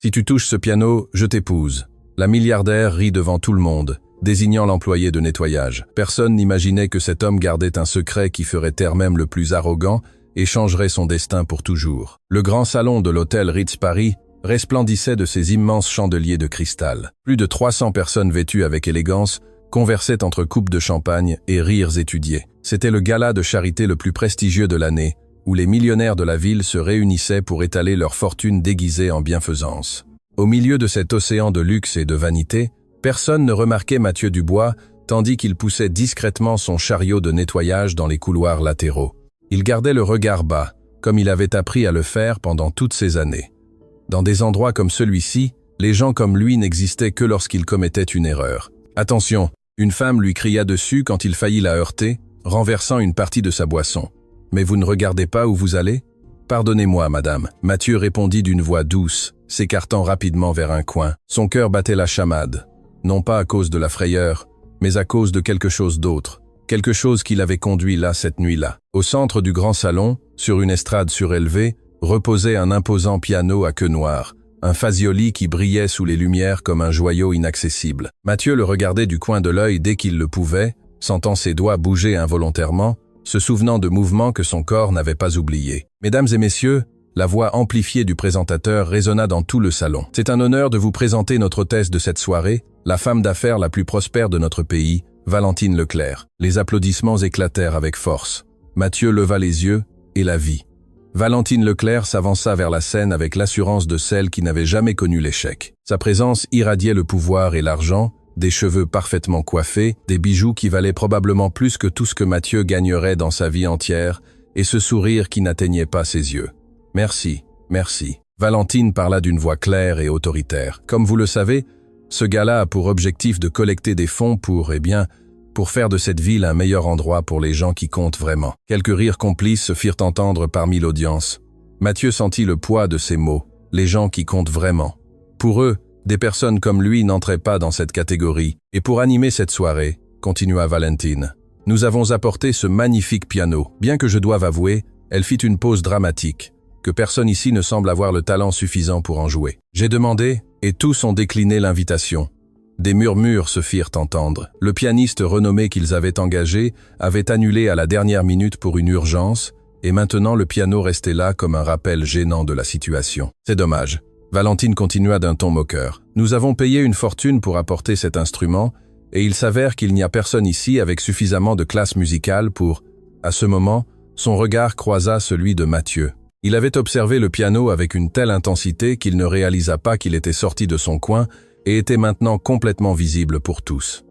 Si tu touches ce piano, je t'épouse. La milliardaire rit devant tout le monde, désignant l'employé de nettoyage. Personne n'imaginait que cet homme gardait un secret qui ferait taire même le plus arrogant et changerait son destin pour toujours. Le grand salon de l'hôtel Ritz Paris resplendissait de ses immenses chandeliers de cristal. Plus de 300 personnes vêtues avec élégance conversaient entre coupes de champagne et rires étudiés. C'était le gala de charité le plus prestigieux de l'année, où les millionnaires de la ville se réunissaient pour étaler leur fortune déguisée en bienfaisance. Au milieu de cet océan de luxe et de vanité, personne ne remarquait Mathieu Dubois, tandis qu'il poussait discrètement son chariot de nettoyage dans les couloirs latéraux. Il gardait le regard bas, comme il avait appris à le faire pendant toutes ces années. Dans des endroits comme celui-ci, les gens comme lui n'existaient que lorsqu'ils commettaient une erreur. « Attention !» Une femme lui cria dessus quand il faillit la heurter, renversant une partie de sa boisson. « Mais vous ne regardez pas où vous allez ?»« Pardonnez-moi, madame. » Mathieu répondit d'une voix douce, s'écartant rapidement vers un coin. Son cœur battait la chamade, non pas à cause de la frayeur, mais à cause de quelque chose d'autre, quelque chose qui l'avait conduit là cette nuit-là. Au centre du grand salon, sur une estrade surélevée, reposait un imposant piano à queue noire, un Fazioli qui brillait sous les lumières comme un joyau inaccessible. Mathieu le regardait du coin de l'œil dès qu'il le pouvait, sentant ses doigts bouger involontairement, se souvenant de mouvements que son corps n'avait pas oubliés. « Mesdames et messieurs », la voix amplifiée du présentateur résonna dans tout le salon. « C'est un honneur de vous présenter notre hôtesse de cette soirée, la femme d'affaires la plus prospère de notre pays, Valentine Leclerc. » Les applaudissements éclatèrent avec force. Mathieu leva les yeux et la vit. Valentine Leclerc s'avança vers la scène avec l'assurance de celle qui n'avait jamais connu l'échec. Sa présence irradiait le pouvoir et l'argent, des cheveux parfaitement coiffés, des bijoux qui valaient probablement plus que tout ce que Mathieu gagnerait dans sa vie entière, et ce sourire qui n'atteignait pas ses yeux. « Merci, merci. » Valentine parla d'une voix claire et autoritaire. « Comme vous le savez, ce gala a pour objectif de collecter des fonds pour faire de cette ville un meilleur endroit pour les gens qui comptent vraiment. » Quelques rires complices se firent entendre parmi l'audience. Mathieu sentit le poids de ces mots, les gens qui comptent vraiment. Pour eux, des personnes comme lui n'entraient pas dans cette catégorie. Et pour animer cette soirée, continua Valentine, nous avons apporté ce magnifique piano. Bien que je doive avouer, elle fit une pause dramatique, que personne ici ne semble avoir le talent suffisant pour en jouer. J'ai demandé, et tous ont décliné l'invitation. Des murmures se firent entendre. Le pianiste renommé qu'ils avaient engagé avait annulé à la dernière minute pour une urgence, et maintenant le piano restait là comme un rappel gênant de la situation. C'est dommage. Valentine continua d'un ton moqueur. Nous avons payé une fortune pour apporter cet instrument, et il s'avère qu'il n'y a personne ici avec suffisamment de classe musicale pour... À ce moment, son regard croisa celui de Mathieu. Il avait observé le piano avec une telle intensité qu'il ne réalisa pas qu'il était sorti de son coin et était maintenant complètement visible pour tous.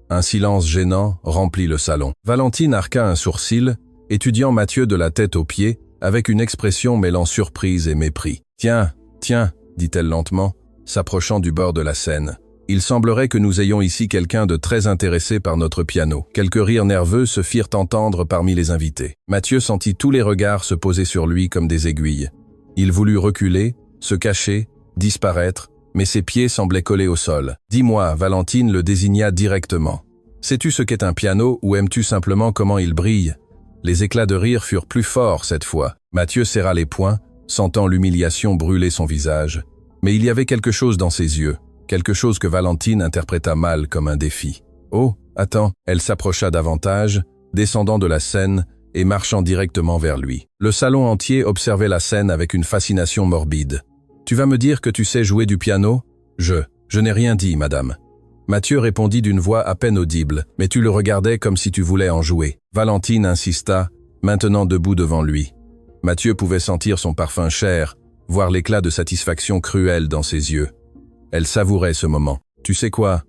Un silence gênant remplit le salon. Valentine arqua un sourcil, étudiant Mathieu de la tête aux pieds, avec une expression mêlant surprise et mépris. « Tiens, tiens », dit-elle lentement, s'approchant du bord de la scène. « Il semblerait que nous ayons ici quelqu'un de très intéressé par notre piano. » Quelques rires nerveux se firent entendre parmi les invités. Mathieu sentit tous les regards se poser sur lui comme des aiguilles. Il voulut reculer, se cacher, disparaître, mais ses pieds semblaient collés au sol. « Dis-moi », Valentine le désigna directement. « Sais-tu ce qu'est un piano ou aimes-tu simplement comment il brille ?» Les éclats de rire furent plus forts cette fois. Mathieu serra les poings, sentant l'humiliation brûler son visage. Mais il y avait quelque chose dans ses yeux, quelque chose que Valentine interpréta mal comme un défi. « Oh, attends !» Elle s'approcha davantage, descendant de la scène et marchant directement vers lui. Le salon entier observait la scène avec une fascination morbide. « Tu vas me dire que tu sais jouer du piano ?»« Je n'ai rien dit, madame. » Mathieu répondit d'une voix à peine audible, mais tu le regardais comme si tu voulais en jouer. Valentine insista, maintenant debout devant lui. Mathieu pouvait sentir son parfum cher, voir l'éclat de satisfaction cruelle dans ses yeux. Elle savourait ce moment. « Tu sais quoi ?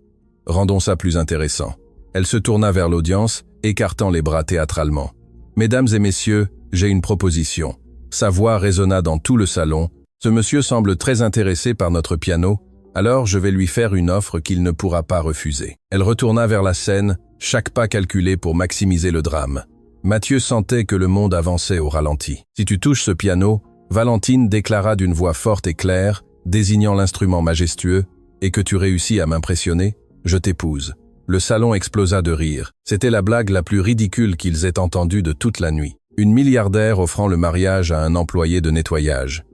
Rendons ça plus intéressant. » Elle se tourna vers l'audience, écartant les bras théâtralement. « Mesdames et messieurs, j'ai une proposition. » Sa voix résonna dans tout le salon. « Ce monsieur semble très intéressé par notre piano, alors je vais lui faire une offre qu'il ne pourra pas refuser. » Elle retourna vers la scène, chaque pas calculé pour maximiser le drame. Mathieu sentait que le monde avançait au ralenti. « Si tu touches ce piano, » Valentine déclara d'une voix forte et claire, désignant l'instrument majestueux, « et que tu réussis à m'impressionner, je t'épouse. » Le salon explosa de rire. C'était la blague la plus ridicule qu'ils aient entendue de toute la nuit. Une milliardaire offrant le mariage à un employé de nettoyage.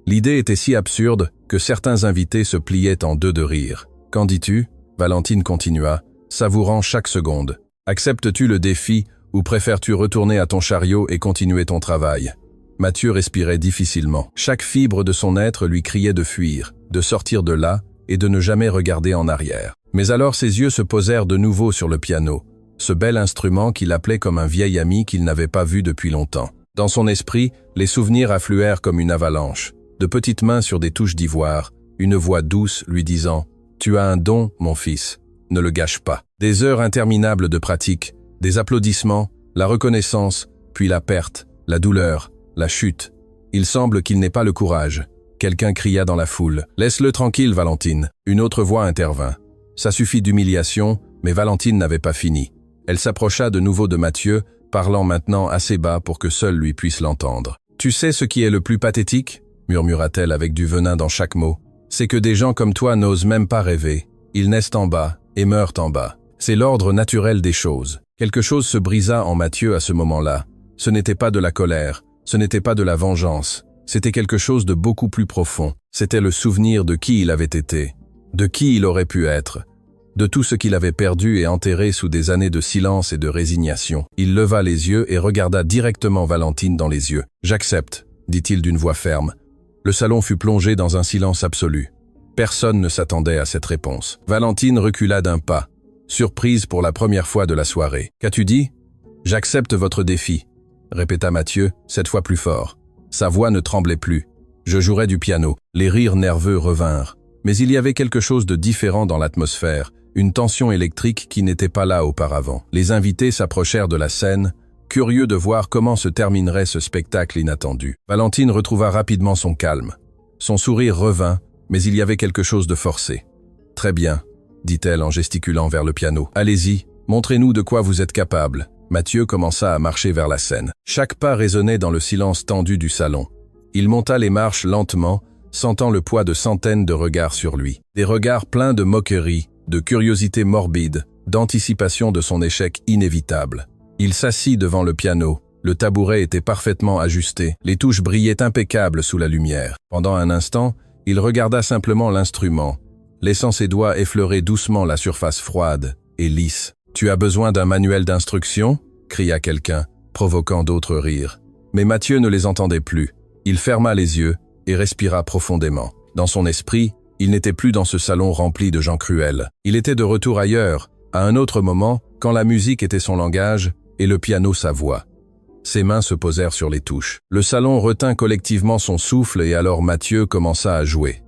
L'idée était si absurde que certains invités se pliaient en deux de rire. « Qu'en dis-tu » Valentine continua, savourant chaque seconde. « Acceptes-tu le défi ou préfères-tu retourner à ton chariot et continuer ton travail ?» Mathieu respirait difficilement. Chaque fibre de son être lui criait de fuir, de sortir de là et de ne jamais regarder en arrière. Mais alors ses yeux se posèrent de nouveau sur le piano, ce bel instrument qu'il appelait comme un vieil ami qu'il n'avait pas vu depuis longtemps. Dans son esprit, les souvenirs affluèrent comme une avalanche. De petites mains sur des touches d'ivoire, une voix douce lui disant « Tu as un don, mon fils, ne le gâche pas ». Des heures interminables de pratique, des applaudissements, la reconnaissance, puis la perte, la douleur, la chute. Il semble qu'il n'ait pas le courage. Quelqu'un cria dans la foule « Laisse-le tranquille, Valentine ». Une autre voix intervint. Ça suffit d'humiliation, mais Valentine n'avait pas fini. Elle s'approcha de nouveau de Mathieu, parlant maintenant assez bas pour que seul lui puisse l'entendre. « Tu sais ce qui est le plus pathétique ?» murmura-t-elle avec du venin dans chaque mot. « C'est que des gens comme toi n'osent même pas rêver. Ils naissent en bas et meurent en bas. C'est l'ordre naturel des choses. » Quelque chose se brisa en Mathieu à ce moment-là. Ce n'était pas de la colère, ce n'était pas de la vengeance. C'était quelque chose de beaucoup plus profond. C'était le souvenir de qui il avait été, de qui il aurait pu être, de tout ce qu'il avait perdu et enterré sous des années de silence et de résignation. Il leva les yeux et regarda directement Valentine dans les yeux. « J'accepte », dit-il d'une voix ferme. Le salon fut plongé dans un silence absolu. Personne ne s'attendait à cette réponse. Valentine recula d'un pas, surprise pour la première fois de la soirée. « Qu'as-tu dit ?»« J'accepte votre défi », répéta Mathieu, cette fois plus fort. Sa voix ne tremblait plus. Je jouerais du piano. Les rires nerveux revinrent. Mais il y avait quelque chose de différent dans l'atmosphère, une tension électrique qui n'était pas là auparavant. Les invités s'approchèrent de la scène, curieux de voir comment se terminerait ce spectacle inattendu. Valentine retrouva rapidement son calme. Son sourire revint, mais il y avait quelque chose de forcé. « Très bien », dit-elle en gesticulant vers le piano. « Allez-y, montrez-nous de quoi vous êtes capable. » Mathieu commença à marcher vers la scène. Chaque pas résonnait dans le silence tendu du salon. Il monta les marches lentement, sentant le poids de centaines de regards sur lui. Des regards pleins de moquerie, de curiosité morbide, d'anticipation de son échec inévitable. Il s'assit devant le piano. Le tabouret était parfaitement ajusté. Les touches brillaient impeccables sous la lumière. Pendant un instant, il regarda simplement l'instrument, laissant ses doigts effleurer doucement la surface froide et lisse. « Tu as besoin d'un manuel d'instruction ?» cria quelqu'un, provoquant d'autres rires. Mais Mathieu ne les entendait plus. Il ferma les yeux et respira profondément. Dans son esprit, il n'était plus dans ce salon rempli de gens cruels. Il était de retour ailleurs, à un autre moment, quand la musique était son langage et le piano sa voix. Ses mains se posèrent sur les touches. Le salon retint collectivement son souffle et alors Mathieu commença à jouer.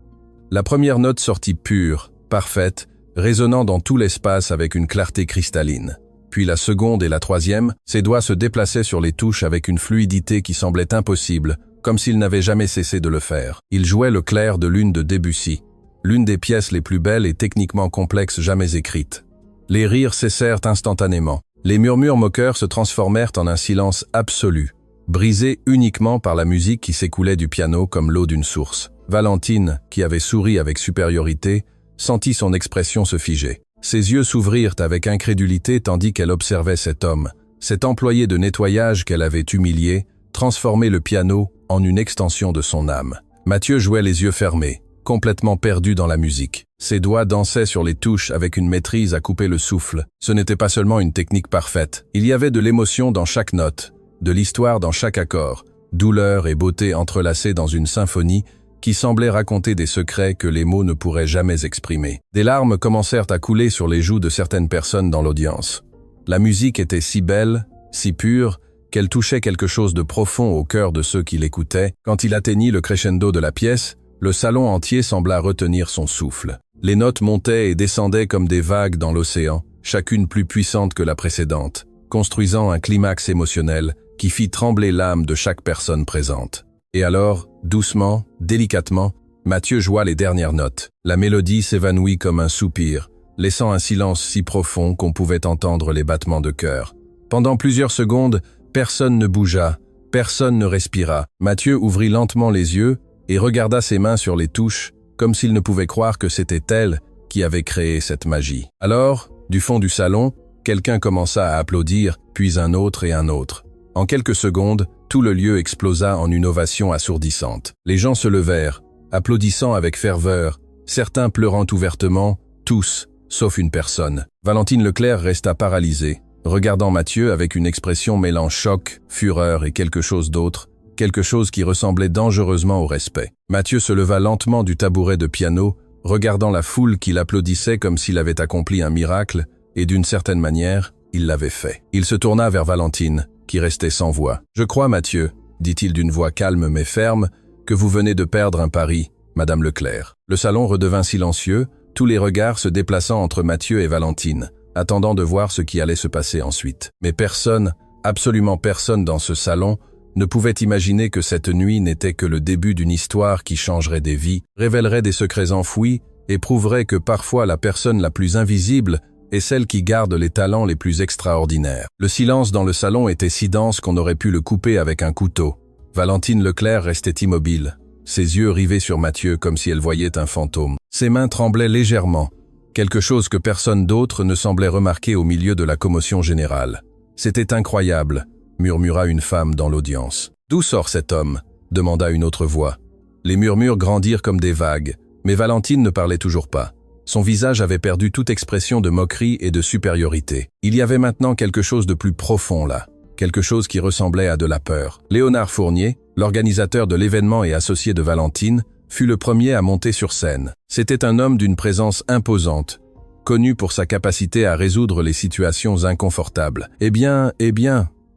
La première note sortit pure, parfaite, résonnant dans tout l'espace avec une clarté cristalline. Puis la seconde et la troisième, ses doigts se déplaçaient sur les touches avec une fluidité qui semblait impossible, comme s'il n'avait jamais cessé de le faire. Il jouait le clair de lune de Debussy, l'une des pièces les plus belles et techniquement complexes jamais écrites. Les rires cessèrent instantanément. Les murmures moqueurs se transformèrent en un silence absolu, brisé uniquement par la musique qui s'écoulait du piano comme l'eau d'une source. Valentine, qui avait souri avec supériorité, sentit son expression se figer. Ses yeux s'ouvrirent avec incrédulité tandis qu'elle observait cet homme, cet employé de nettoyage qu'elle avait humilié, transformer le piano en une extension de son âme. Mathieu jouait les yeux fermés, complètement perdu dans la musique. Ses doigts dansaient sur les touches avec une maîtrise à couper le souffle. Ce n'était pas seulement une technique parfaite. Il y avait de l'émotion dans chaque note, de l'histoire dans chaque accord, douleur et beauté entrelacées dans une symphonie qui semblait raconter des secrets que les mots ne pourraient jamais exprimer. Des larmes commencèrent à couler sur les joues de certaines personnes dans l'audience. La musique était si belle, si pure, qu'elle touchait quelque chose de profond au cœur de ceux qui l'écoutaient. Quand il atteignit le crescendo de la pièce, le salon entier sembla retenir son souffle. Les notes montaient et descendaient comme des vagues dans l'océan, chacune plus puissante que la précédente, construisant un climax émotionnel qui fit trembler l'âme de chaque personne présente. Et alors, doucement, délicatement, Mathieu joua les dernières notes. La mélodie s'évanouit comme un soupir, laissant un silence si profond qu'on pouvait entendre les battements de cœur. Pendant plusieurs secondes, personne ne bougea, personne ne respira. Mathieu ouvrit lentement les yeux et regarda ses mains sur les touches, comme s'il ne pouvait croire que c'était elle qui avait créé cette magie. Alors, du fond du salon, quelqu'un commença à applaudir, puis un autre et un autre. En quelques secondes, tout le lieu explosa en une ovation assourdissante. Les gens se levèrent, applaudissant avec ferveur, certains pleurant ouvertement, tous, sauf une personne. Valentine Leclerc resta paralysée, regardant Mathieu avec une expression mêlant choc, fureur et quelque chose d'autre, quelque chose qui ressemblait dangereusement au respect. Mathieu se leva lentement du tabouret de piano, regardant la foule qui l'applaudissait comme s'il avait accompli un miracle, et d'une certaine manière, il l'avait fait. Il se tourna vers Valentine, qui restait sans voix. « Je crois, Mathieu, dit-il d'une voix calme mais ferme, que vous venez de perdre un pari, Madame Leclerc. » Le salon redevint silencieux, tous les regards se déplaçant entre Mathieu et Valentine, attendant de voir ce qui allait se passer ensuite. Mais personne, absolument personne dans ce salon, ne pouvait imaginer que cette nuit n'était que le début d'une histoire qui changerait des vies, révélerait des secrets enfouis et prouverait que parfois la personne la plus invisible est celle qui garde les talents les plus extraordinaires. Le silence dans le salon était si dense qu'on aurait pu le couper avec un couteau. Valentine Leclerc restait immobile, ses yeux rivés sur Mathieu comme si elle voyait un fantôme. Ses mains tremblaient légèrement, quelque chose que personne d'autre ne semblait remarquer au milieu de la commotion générale. « C'était incroyable », murmura une femme dans l'audience. « D'où sort cet homme ?» demanda une autre voix. Les murmures grandirent comme des vagues, mais Valentine ne parlait toujours pas. Son visage avait perdu toute expression de moquerie et de supériorité. Il y avait maintenant quelque chose de plus profond là, quelque chose qui ressemblait à de la peur. Léonard Fournier, l'organisateur de l'événement et associé de Valentine, fut le premier à monter sur scène. C'était un homme d'une présence imposante, connu pour sa capacité à résoudre les situations inconfortables. « Eh bien,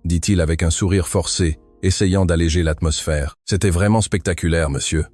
dit-il avec un sourire forcé, essayant d'alléger l'atmosphère. « C'était vraiment spectaculaire, monsieur.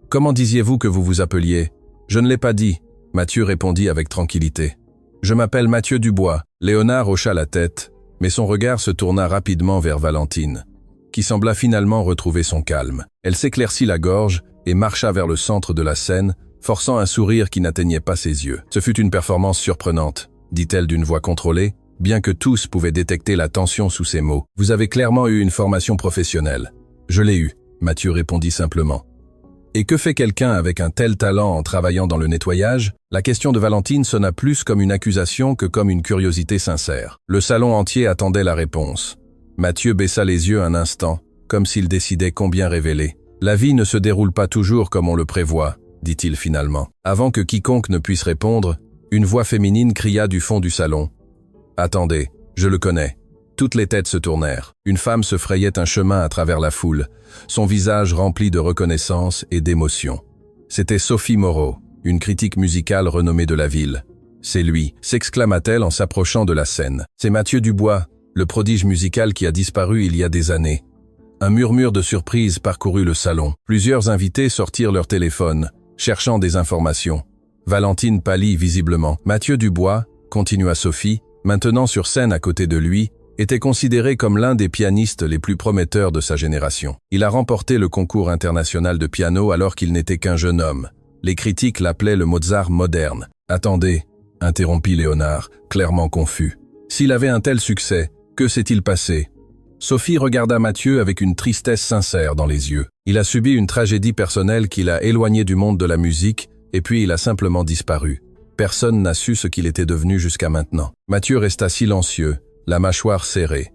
Comment disiez-vous que vous vous appeliez ? » « Je ne l'ai pas dit. » Mathieu répondit avec tranquillité. « Je m'appelle Mathieu Dubois. » Léonard hocha la tête, mais son regard se tourna rapidement vers Valentine, qui sembla finalement retrouver son calme. Elle s'éclaircit la gorge et marcha vers le centre de la scène, forçant un sourire qui n'atteignait pas ses yeux. « Ce fut une performance surprenante, » dit-elle d'une voix contrôlée, bien que tous pouvaient détecter la tension sous ses mots. « Vous avez clairement eu une formation professionnelle. »« Je l'ai eue, » Mathieu répondit simplement. « Et que fait quelqu'un avec un tel talent en travaillant dans le nettoyage ?» La question de Valentine sonna plus comme une accusation que comme une curiosité sincère. Le salon entier attendait la réponse. Mathieu baissa les yeux un instant, comme s'il décidait combien révéler. « La vie ne se déroule pas toujours comme on le prévoit, » dit-il finalement. Avant que quiconque ne puisse répondre, une voix féminine cria du fond du salon. « Attendez, je le connais. » Toutes les têtes se tournèrent. Une femme se frayait un chemin à travers la foule, son visage rempli de reconnaissance et d'émotion. C'était Sophie Moreau, une critique musicale renommée de la ville. « C'est lui », s'exclama-t-elle en s'approchant de la scène. « C'est Mathieu Dubois, le prodige musical qui a disparu il y a des années. » Un murmure de surprise parcourut le salon. Plusieurs invités sortirent leur téléphone, cherchant des informations. Valentine pâlit visiblement. Mathieu Dubois, continua Sophie, maintenant sur scène à côté de lui, était considéré comme l'un des pianistes les plus prometteurs de sa génération. Il a remporté le concours international de piano alors qu'il n'était qu'un jeune homme. Les critiques l'appelaient le Mozart moderne. « Attendez », interrompit Léonard, clairement confus. « S'il avait un tel succès, que s'est-il passé ?» Sophie regarda Mathieu avec une tristesse sincère dans les yeux. Il a subi une tragédie personnelle qui l'a éloigné du monde de la musique, et puis il a simplement disparu. Personne n'a su ce qu'il était devenu jusqu'à maintenant. Mathieu resta silencieux, la mâchoire serrée.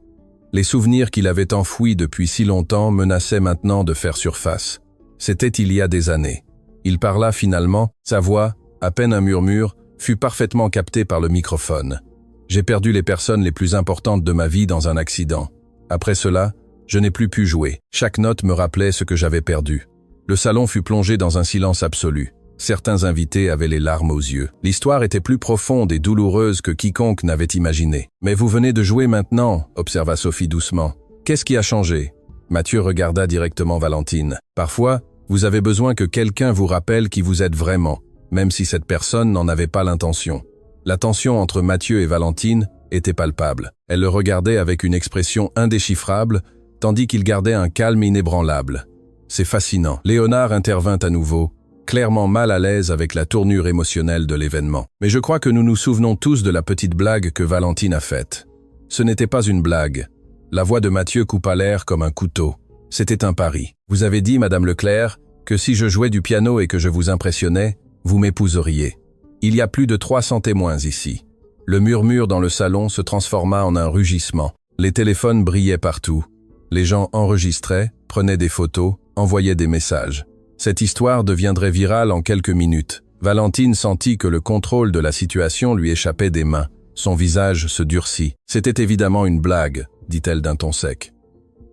Les souvenirs qu'il avait enfouis depuis si longtemps menaçaient maintenant de faire surface. C'était il y a des années. Il parla finalement, sa voix, à peine un murmure, fut parfaitement captée par le microphone. « J'ai perdu les personnes les plus importantes de ma vie dans un accident. Après cela, je n'ai plus pu jouer. Chaque note me rappelait ce que j'avais perdu. » Le salon fut plongé dans un silence absolu. Certains invités avaient les larmes aux yeux. L'histoire était plus profonde et douloureuse que quiconque n'avait imaginé. « Mais vous venez de jouer maintenant », observa Sophie doucement. « Qu'est-ce qui a changé ?» Mathieu regarda directement Valentine. « Parfois, vous avez besoin que quelqu'un vous rappelle qui vous êtes vraiment, même si cette personne n'en avait pas l'intention. » La tension entre Mathieu et Valentine était palpable. Elle le regardait avec une expression indéchiffrable, tandis qu'il gardait un calme inébranlable. « C'est fascinant. » Léonard intervint à nouveau, clairement mal à l'aise avec la tournure émotionnelle de l'événement. « Mais je crois que nous nous souvenons tous de la petite blague que Valentine a faite. Ce n'était pas une blague. » La voix de Mathieu coupa l'air comme un couteau. C'était un pari. « Vous avez dit, Madame Leclerc, que si je jouais du piano et que je vous impressionnais, vous m'épouseriez. Il y a plus de 300 témoins ici. » Le murmure dans le salon se transforma en un rugissement. Les téléphones brillaient partout. Les gens enregistraient, prenaient des photos, envoyaient des messages. Cette histoire deviendrait virale en quelques minutes. Valentine sentit que le contrôle de la situation lui échappait des mains. Son visage se durcit. C'était évidemment une blague, dit-elle d'un ton sec.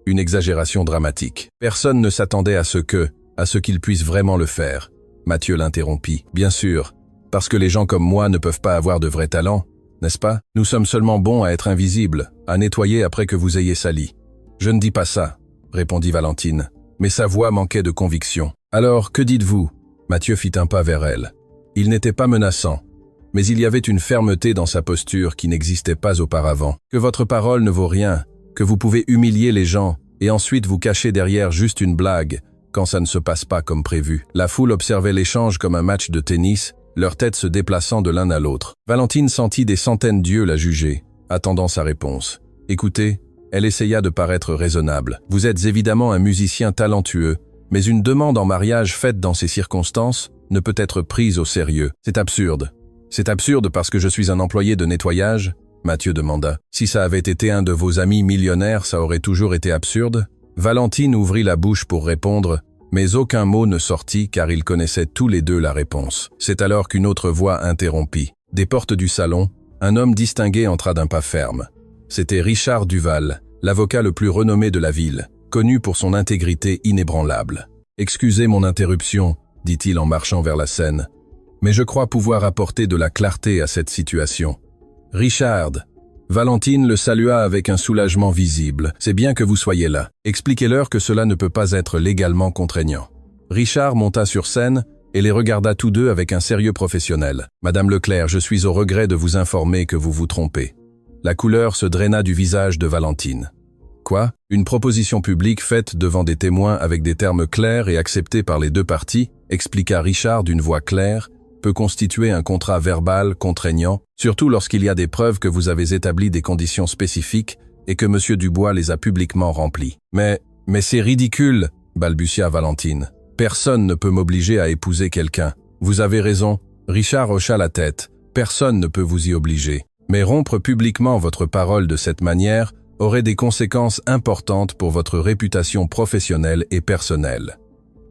Une exagération dramatique. Personne ne s'attendait à ce qu'il puisse vraiment le faire. Mathieu l'interrompit. Bien sûr, parce que les gens comme moi ne peuvent pas avoir de vrais talents, n'est-ce pas? Nous sommes seulement bons à être invisibles, à nettoyer après que vous ayez sali. Je ne dis pas ça, répondit Valentine, mais sa voix manquait de conviction. Alors, que dites-vous? Mathieu fit un pas vers elle. Il n'était pas menaçant, mais il y avait une fermeté dans sa posture qui n'existait pas auparavant. Que votre parole ne vaut rien, que vous pouvez humilier les gens et ensuite vous cacher derrière juste une blague quand ça ne se passe pas comme prévu. La foule observait l'échange comme un match de tennis, leurs têtes se déplaçant de l'un à l'autre. Valentine sentit des centaines d'yeux la juger, attendant sa réponse. Écoutez, elle essaya de paraître raisonnable. Vous êtes évidemment un musicien talentueux, mais une demande en mariage faite dans ces circonstances ne peut être prise au sérieux. C'est absurde. C'est absurde parce que je suis un employé de nettoyage? Mathieu demanda. Si ça avait été un de vos amis millionnaires, ça aurait toujours été absurde? Valentine ouvrit la bouche pour répondre, mais aucun mot ne sortit car ils connaissaient tous les deux la réponse. C'est alors qu'une autre voix interrompit. Des portes du salon, un homme distingué entra d'un pas ferme. C'était Richard Duval, l'avocat le plus renommé de la ville, connu pour son intégrité inébranlable. « Excusez mon interruption », dit-il en marchant vers la scène, « mais je crois pouvoir apporter de la clarté à cette situation. » « Richard » Valentine le salua avec un soulagement visible. « C'est bien que vous soyez là. Expliquez-leur que cela ne peut pas être légalement contraignant. » Richard monta sur scène et les regarda tous deux avec un sérieux professionnel. « Madame Leclerc, je suis au regret de vous informer que vous vous trompez. » La couleur se draina du visage de Valentine. « Quoi? Une proposition publique faite devant des témoins avec des termes clairs et acceptés par les deux parties, expliqua Richard d'une voix claire, peut constituer un contrat verbal contraignant, surtout lorsqu'il y a des preuves que vous avez établi des conditions spécifiques et que M. Dubois les a publiquement remplies. Mais c'est ridicule, balbutia Valentine. Personne ne peut m'obliger à épouser quelqu'un. Vous avez raison. Richard hocha la tête. Personne ne peut vous y obliger. Mais rompre publiquement votre parole de cette manière aurait des conséquences importantes pour votre réputation professionnelle et personnelle.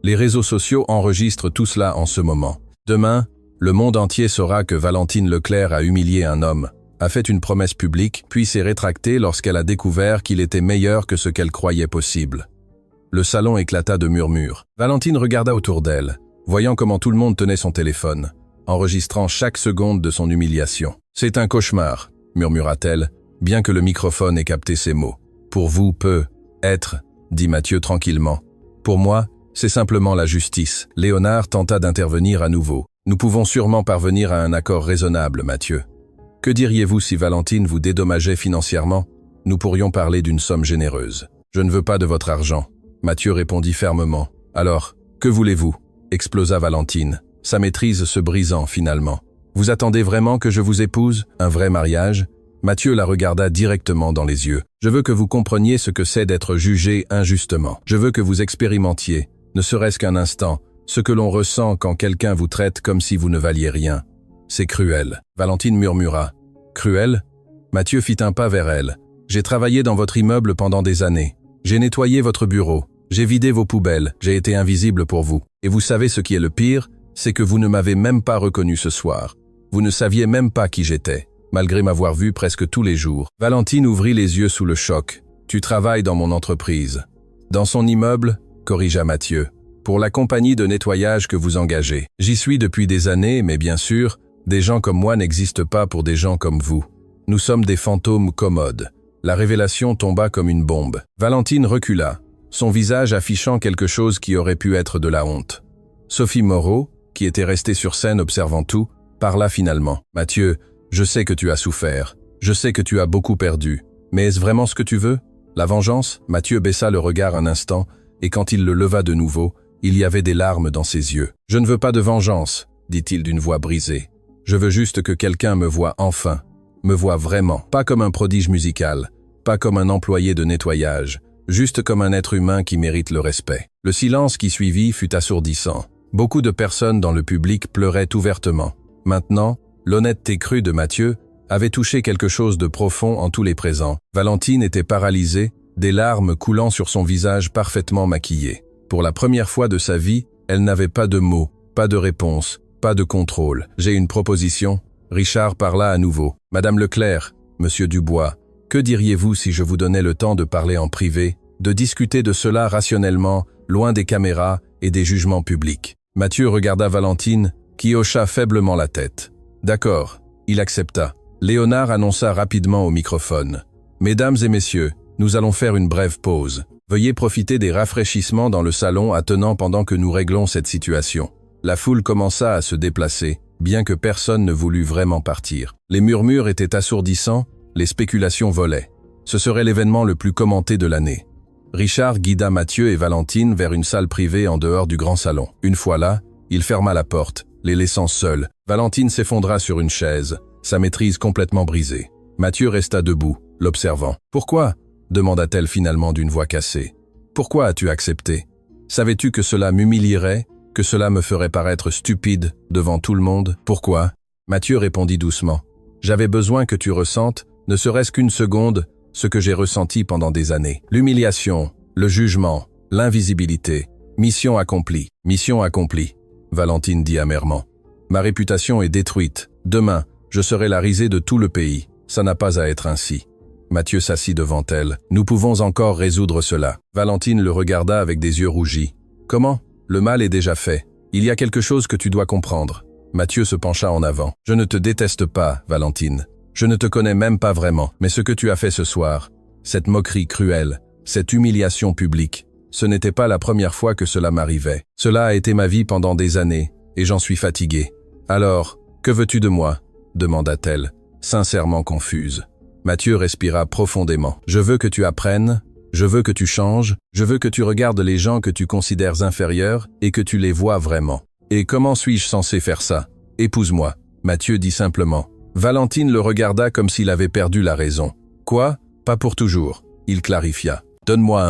Les réseaux sociaux enregistrent tout cela en ce moment. Demain, le monde entier saura que Valentine Leclerc a humilié un homme, a fait une promesse publique, puis s'est rétractée lorsqu'elle a découvert qu'il était meilleur que ce qu'elle croyait possible. Le salon éclata de murmures. Valentine regarda autour d'elle, voyant comment tout le monde tenait son téléphone, enregistrant chaque seconde de son humiliation. « C'est un cauchemar », murmura-t-elle, bien que le microphone ait capté ses mots. « Pour vous peut être », dit Mathieu tranquillement. « Pour moi, c'est simplement la justice. » Léonard tenta d'intervenir à nouveau. « Nous pouvons sûrement parvenir à un accord raisonnable, Mathieu. Que diriez-vous si Valentine vous dédommageait financièrement? Nous pourrions parler d'une somme généreuse. Je ne veux pas de votre argent. » Mathieu répondit fermement. « Alors, que voulez-vous » explosa Valentine, sa maîtrise se brisant finalement. « Vous attendez vraiment que je vous épouse? Un vrai mariage ?» Mathieu la regarda directement dans les yeux. « Je veux que vous compreniez ce que c'est d'être jugé injustement. Je veux que vous expérimentiez, ne serait-ce qu'un instant, ce que l'on ressent quand quelqu'un vous traite comme si vous ne valiez rien. C'est cruel. » Valentine murmura. « Cruel ?» Mathieu fit un pas vers elle. « J'ai travaillé dans votre immeuble pendant des années. J'ai nettoyé votre bureau. J'ai vidé vos poubelles. J'ai été invisible pour vous. Et vous savez ce qui est le pire? C'est que vous ne m'avez même pas reconnu ce soir. Vous ne saviez même pas qui j'étais, malgré m'avoir vu presque tous les jours. » Valentine ouvrit les yeux sous le choc. « Tu travailles dans mon entreprise. » « Dans son immeuble ?» corrigea Mathieu. « Pour la compagnie de nettoyage que vous engagez. J'y suis depuis des années, mais bien sûr, des gens comme moi n'existent pas pour des gens comme vous. Nous sommes des fantômes commodes. » La révélation tomba comme une bombe. Valentine recula, son visage affichant quelque chose qui aurait pu être de la honte. Sophie Moreau, qui était restée sur scène observant tout, parla finalement. « Mathieu, je sais que tu as souffert. Je sais que tu as beaucoup perdu. Mais est-ce vraiment ce que tu veux? La vengeance ?» Mathieu baissa le regard un instant, et quand il le leva de nouveau, il y avait des larmes dans ses yeux. « Je ne veux pas de vengeance, » dit-il d'une voix brisée. « Je veux juste que quelqu'un me voie enfin. Me voie vraiment. Pas comme un prodige musical, pas comme un employé de nettoyage, juste comme un être humain qui mérite le respect. » Le silence qui suivit fut assourdissant. Beaucoup de personnes dans le public pleuraient ouvertement. Maintenant, l'honnêteté crue de Mathieu avait touché quelque chose de profond en tous les présents. Valentine était paralysée, des larmes coulant sur son visage parfaitement maquillé. Pour la première fois de sa vie, Elle n'avait pas de mots, pas de réponse, pas de contrôle. « J'ai une proposition. » Richard parla à nouveau. « Madame Leclerc, Monsieur Dubois, que diriez-vous si je vous donnais le temps de parler en privé, de discuter de cela rationnellement, loin des caméras et des jugements publics ?» Mathieu regarda Valentine, qui hocha faiblement la tête. D'accord, il accepta. Léonard annonça rapidement au microphone. « Mesdames et messieurs, nous allons faire une brève pause. Veuillez profiter des rafraîchissements dans le salon attenant pendant que nous réglons cette situation. » La foule commença à se déplacer, bien que personne ne voulût vraiment partir. Les murmures étaient assourdissants, les spéculations volaient. Ce serait l'événement le plus commenté de l'année. Richard guida Mathieu et Valentine vers une salle privée en dehors du grand salon. Une fois là, il ferma la porte, les laissant seuls. Valentine s'effondra sur une chaise, sa maîtrise complètement brisée. Mathieu resta debout, l'observant. « Pourquoi ?» demanda-t-elle finalement d'une voix cassée. « Pourquoi as-tu accepté? Savais-tu que cela m'humilierait, que cela me ferait paraître stupide devant tout le monde? Pourquoi ?» Mathieu répondit doucement. « J'avais besoin que tu ressentes, ne serait-ce qu'une seconde, ce que j'ai ressenti pendant des années. L'humiliation, le jugement, l'invisibilité. Mission accomplie, mission accomplie. » Valentine dit amèrement. « Ma réputation est détruite. Demain, je serai la risée de tout le pays. Ça n'a pas à être ainsi. » Mathieu s'assit devant elle. « Nous pouvons encore résoudre cela. » Valentine le regarda avec des yeux rougis. « Comment? Le mal est déjà fait. Il y a quelque chose que tu dois comprendre. » Mathieu se pencha en avant. « Je ne te déteste pas, Valentine. Je ne te connais même pas vraiment. Mais ce que tu as fait ce soir, cette moquerie cruelle, cette humiliation publique, ce n'était pas la première fois que cela m'arrivait. Cela a été ma vie pendant des années, et j'en suis fatigué. Alors, que veux-tu de moi? » demanda-t-elle, sincèrement confuse. Mathieu respira profondément. « Je veux que tu apprennes, je veux que tu changes, je veux que tu regardes les gens que tu considères inférieurs et que tu les vois vraiment. Et comment suis-je censé faire ça? Épouse-moi. » Mathieu dit simplement. Valentine le regarda comme s'il avait perdu la raison. « Quoi? Pas pour toujours. » Il clarifia. « Donne-moi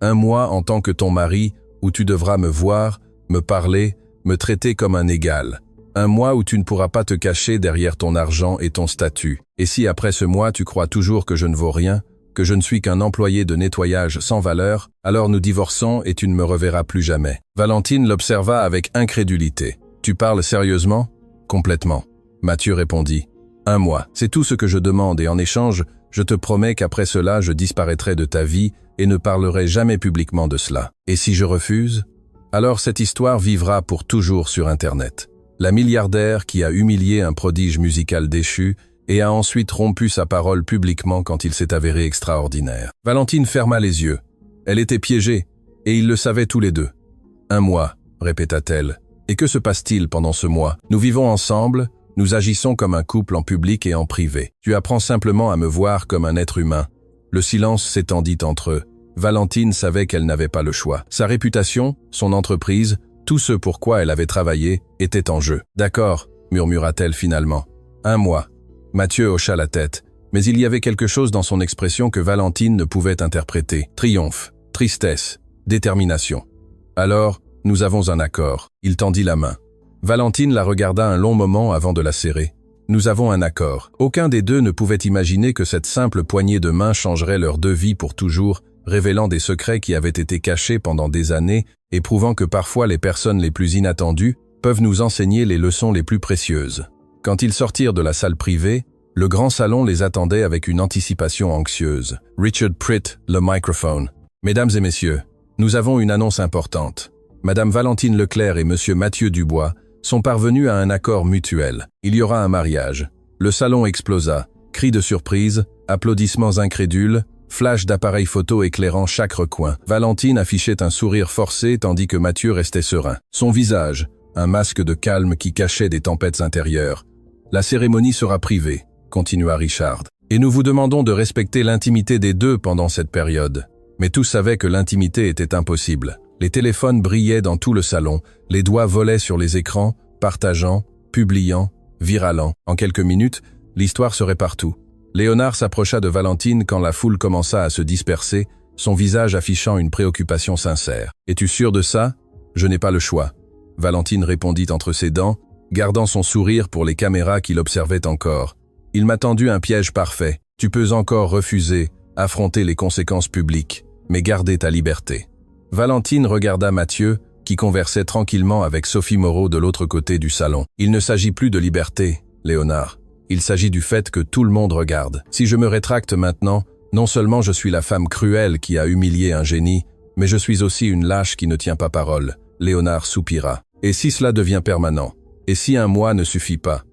un mois en tant que ton mari, où tu devras me voir, me parler, me traiter comme un égal. Un mois où tu ne pourras pas te cacher derrière ton argent et ton statut. Et si après ce mois tu crois toujours que je ne vaux rien, que je ne suis qu'un employé de nettoyage sans valeur, alors nous divorçons et tu ne me reverras plus jamais. » Valentine l'observa avec incrédulité. « Tu parles sérieusement? » « Complètement. » Mathieu répondit. « Un mois, c'est tout ce que je demande et en échange, je te promets qu'après cela je disparaîtrai de ta vie et ne parlerai jamais publiquement de cela. Et si je refuse? Alors cette histoire vivra pour toujours sur Internet. La milliardaire qui a humilié un prodige musical déchu et a ensuite rompu sa parole publiquement quand il s'est avéré extraordinaire. » Valentine ferma les yeux. Elle était piégée, et ils le savaient tous les deux. « Un mois, » répéta-t-elle. « Et que se passe-t-il pendant ce mois? Nous vivons ensemble, nous agissons comme un couple en public et en privé. Tu apprends simplement à me voir comme un être humain. » Le silence s'étendit entre eux. Valentine savait qu'elle n'avait pas le choix. Sa réputation, son entreprise, tout ce pour quoi elle avait travaillé, était en jeu. « D'accord, » murmura-t-elle finalement. « Un mois. » Mathieu hocha la tête, mais il y avait quelque chose dans son expression que Valentine ne pouvait interpréter. Triomphe, tristesse, détermination. « Alors, nous avons un accord. » Il tendit la main. Valentine la regarda un long moment avant de la serrer. « Nous avons un accord. » Aucun des deux ne pouvait imaginer que cette simple poignée de main changerait leurs deux vies pour toujours, révélant des secrets qui avaient été cachés pendant des années et prouvant que parfois les personnes les plus inattendues peuvent nous enseigner les leçons les plus précieuses. Quand ils sortirent de la salle privée, le grand salon les attendait avec une anticipation anxieuse. Richard Pritt, le microphone. « Mesdames et messieurs, nous avons une annonce importante. Madame Valentine Leclerc et Monsieur Mathieu Dubois sont parvenus à un accord mutuel. Il y aura un mariage. » Le salon explosa. Cris de surprise, applaudissements incrédules, flash d'appareils photo éclairant chaque recoin. Valentine affichait un sourire forcé tandis que Mathieu restait serein. Son visage, un masque de calme qui cachait des tempêtes intérieures. « La cérémonie sera privée, » continua Richard. « Et nous vous demandons de respecter l'intimité des deux pendant cette période. » Mais tous savaient que l'intimité était impossible. Les téléphones brillaient dans tout le salon, les doigts volaient sur les écrans, partageant, publiant, viralant. En quelques minutes, l'histoire serait partout. Léonard s'approcha de Valentine quand la foule commença à se disperser, son visage affichant une préoccupation sincère. « Es-tu sûr de ça? Je n'ai pas le choix. » Valentine répondit entre ses dents, gardant son sourire pour les caméras qui l'observaient encore. « Il m'a tendu un piège parfait. Tu peux encore refuser, affronter les conséquences publiques, mais garder ta liberté. » Valentine regarda Mathieu, qui qui conversait tranquillement avec Sophie Moreau de l'autre côté du salon. Il ne s'agit plus de liberté, Léonard. Il s'agit du fait que tout le monde regarde. Si je me rétracte maintenant, non seulement je suis la femme cruelle qui a humilié un génie, mais je suis aussi une lâche qui ne tient pas parole. Léonard soupira. Et si cela devient permanent? Et si un mois ne suffit pas?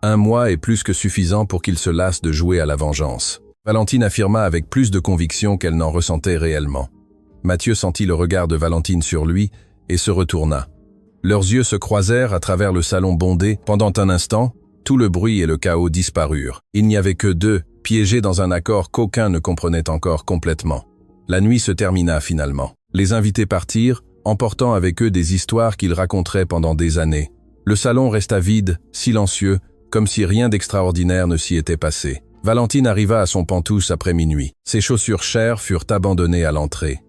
Un mois est plus que suffisant pour qu'il se lasse de jouer à la vengeance. Valentine affirma avec plus de conviction qu'elle n'en ressentait réellement. Mathieu sentit le regard de Valentine sur lui et se retourna. Leurs yeux se croisèrent à travers le salon bondé. Pendant un instant, tout le bruit et le chaos disparurent. Il n'y avait que deux, piégés dans un accord qu'aucun ne comprenait encore complètement. La nuit se termina finalement. Les invités partirent, emportant avec eux des histoires qu'ils raconteraient pendant des années. Le salon resta vide, silencieux, comme si rien d'extraordinaire ne s'y était passé. Valentine arriva à son Pantouche après minuit. Ses chaussures chères furent abandonnées à l'entrée.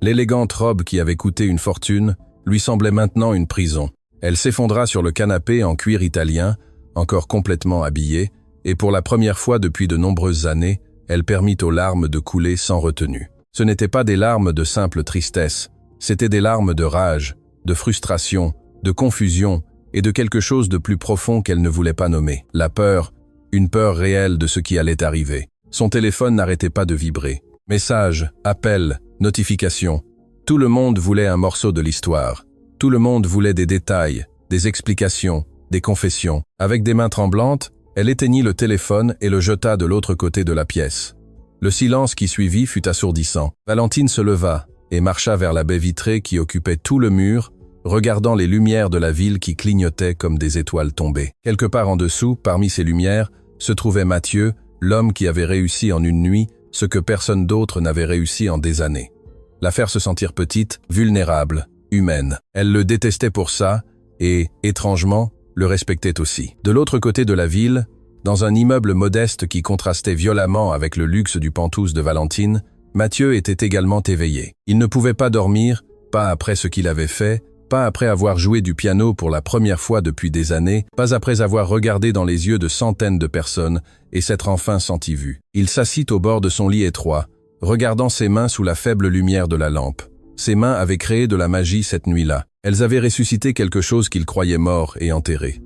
L'élégante robe qui avait coûté une fortune lui semblait maintenant une prison. Elle s'effondra sur le canapé en cuir italien, encore complètement habillée, et pour la première fois depuis de nombreuses années, elle permit aux larmes de couler sans retenue. Ce n'étaient pas des larmes de simple tristesse, c'étaient des larmes de rage, de frustration, de confusion et de quelque chose de plus profond qu'elle ne voulait pas nommer. La peur, une peur réelle de ce qui allait arriver. Son téléphone n'arrêtait pas de vibrer. Messages, appels, notifications. Tout le monde voulait un morceau de l'histoire. Tout le monde voulait des détails, des explications, des confessions. Avec des mains tremblantes, elle éteignit le téléphone et le jeta de l'autre côté de la pièce. Le silence qui suivit fut assourdissant. Valentine se leva et marcha vers la baie vitrée qui occupait tout le mur, regardant les lumières de la ville qui clignotaient comme des étoiles tombées. Quelque part en dessous, parmi ces lumières, se trouvait Mathieu, l'homme qui avait réussi en une nuit ce que personne d'autre n'avait réussi en des années. La faire se sentir petite, vulnérable, humaine. Elle le détestait pour ça et, étrangement, le respectait aussi. De l'autre côté de la ville, dans un immeuble modeste qui contrastait violemment avec le luxe du Pantouche de Valentine, Mathieu était également éveillé. Il ne pouvait pas dormir, pas après ce qu'il avait fait, pas après avoir joué du piano pour la première fois depuis des années, pas après avoir regardé dans les yeux de centaines de personnes et s'être enfin senti vu. Il s'assit au bord de son lit étroit, regardant ses mains sous la faible lumière de la lampe. Ses mains avaient créé de la magie cette nuit-là. Elles avaient ressuscité quelque chose qu'il croyait mort et enterré.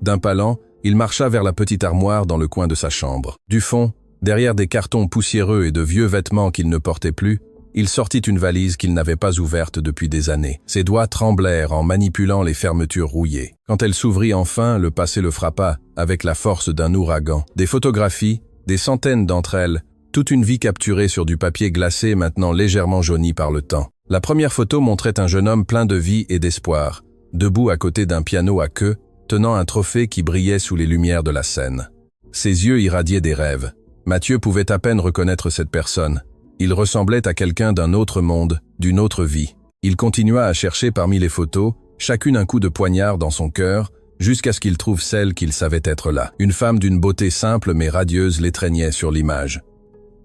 D'un pas lent, il marcha vers la petite armoire dans le coin de sa chambre. Du fond, derrière des cartons poussiéreux et de vieux vêtements qu'il ne portait plus, il sortit une valise qu'il n'avait pas ouverte depuis des années. Ses doigts tremblèrent en manipulant les fermetures rouillées. Quand elle s'ouvrit enfin, le passé le frappa, avec la force d'un ouragan. Des photographies, des centaines d'entre elles, toute une vie capturée sur du papier glacé maintenant légèrement jauni par le temps. La première photo montrait un jeune homme plein de vie et d'espoir, debout à côté d'un piano à queue, tenant un trophée qui brillait sous les lumières de la scène. Ses yeux irradiaient des rêves. Mathieu pouvait à peine reconnaître cette personne. Il ressemblait à quelqu'un d'un autre monde, d'une autre vie. Il continua à chercher parmi les photos, chacune un coup de poignard dans son cœur, jusqu'à ce qu'il trouve celle qu'il savait être là. Une femme d'une beauté simple mais radieuse l'étreignait sur l'image.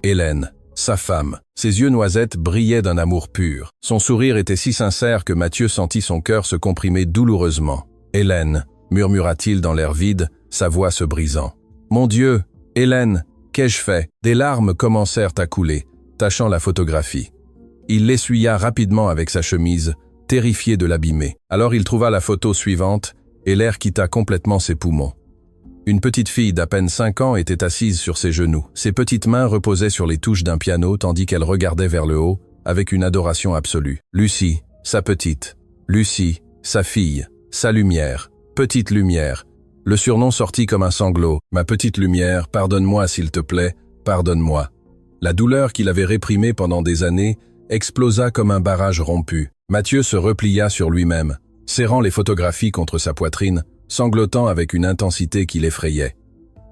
Hélène, sa femme. Ses yeux noisettes brillaient d'un amour pur. Son sourire était si sincère que Mathieu sentit son cœur se comprimer douloureusement. « Hélène », murmura-t-il dans l'air vide, sa voix se brisant. « Mon Dieu, Hélène, qu'ai-je fait ?» Des larmes commencèrent à couler, tachant la photographie. Il l'essuya rapidement avec sa chemise, terrifié de l'abîmer. Alors il trouva la photo suivante, et l'air quitta complètement ses poumons. Une petite fille d'à peine 5 ans était assise sur ses genoux. Ses petites mains reposaient sur les touches d'un piano tandis qu'elle regardait vers le haut, avec une adoration absolue. Lucie, sa petite. Lucie, sa fille, sa lumière. Petite lumière. Le surnom sortit comme un sanglot. « Ma petite lumière, pardonne-moi s'il te plaît, pardonne-moi. » La douleur qu'il avait réprimée pendant des années explosa comme un barrage rompu. Mathieu se replia sur lui-même, serrant les photographies contre sa poitrine, sanglotant avec une intensité qui l'effrayait.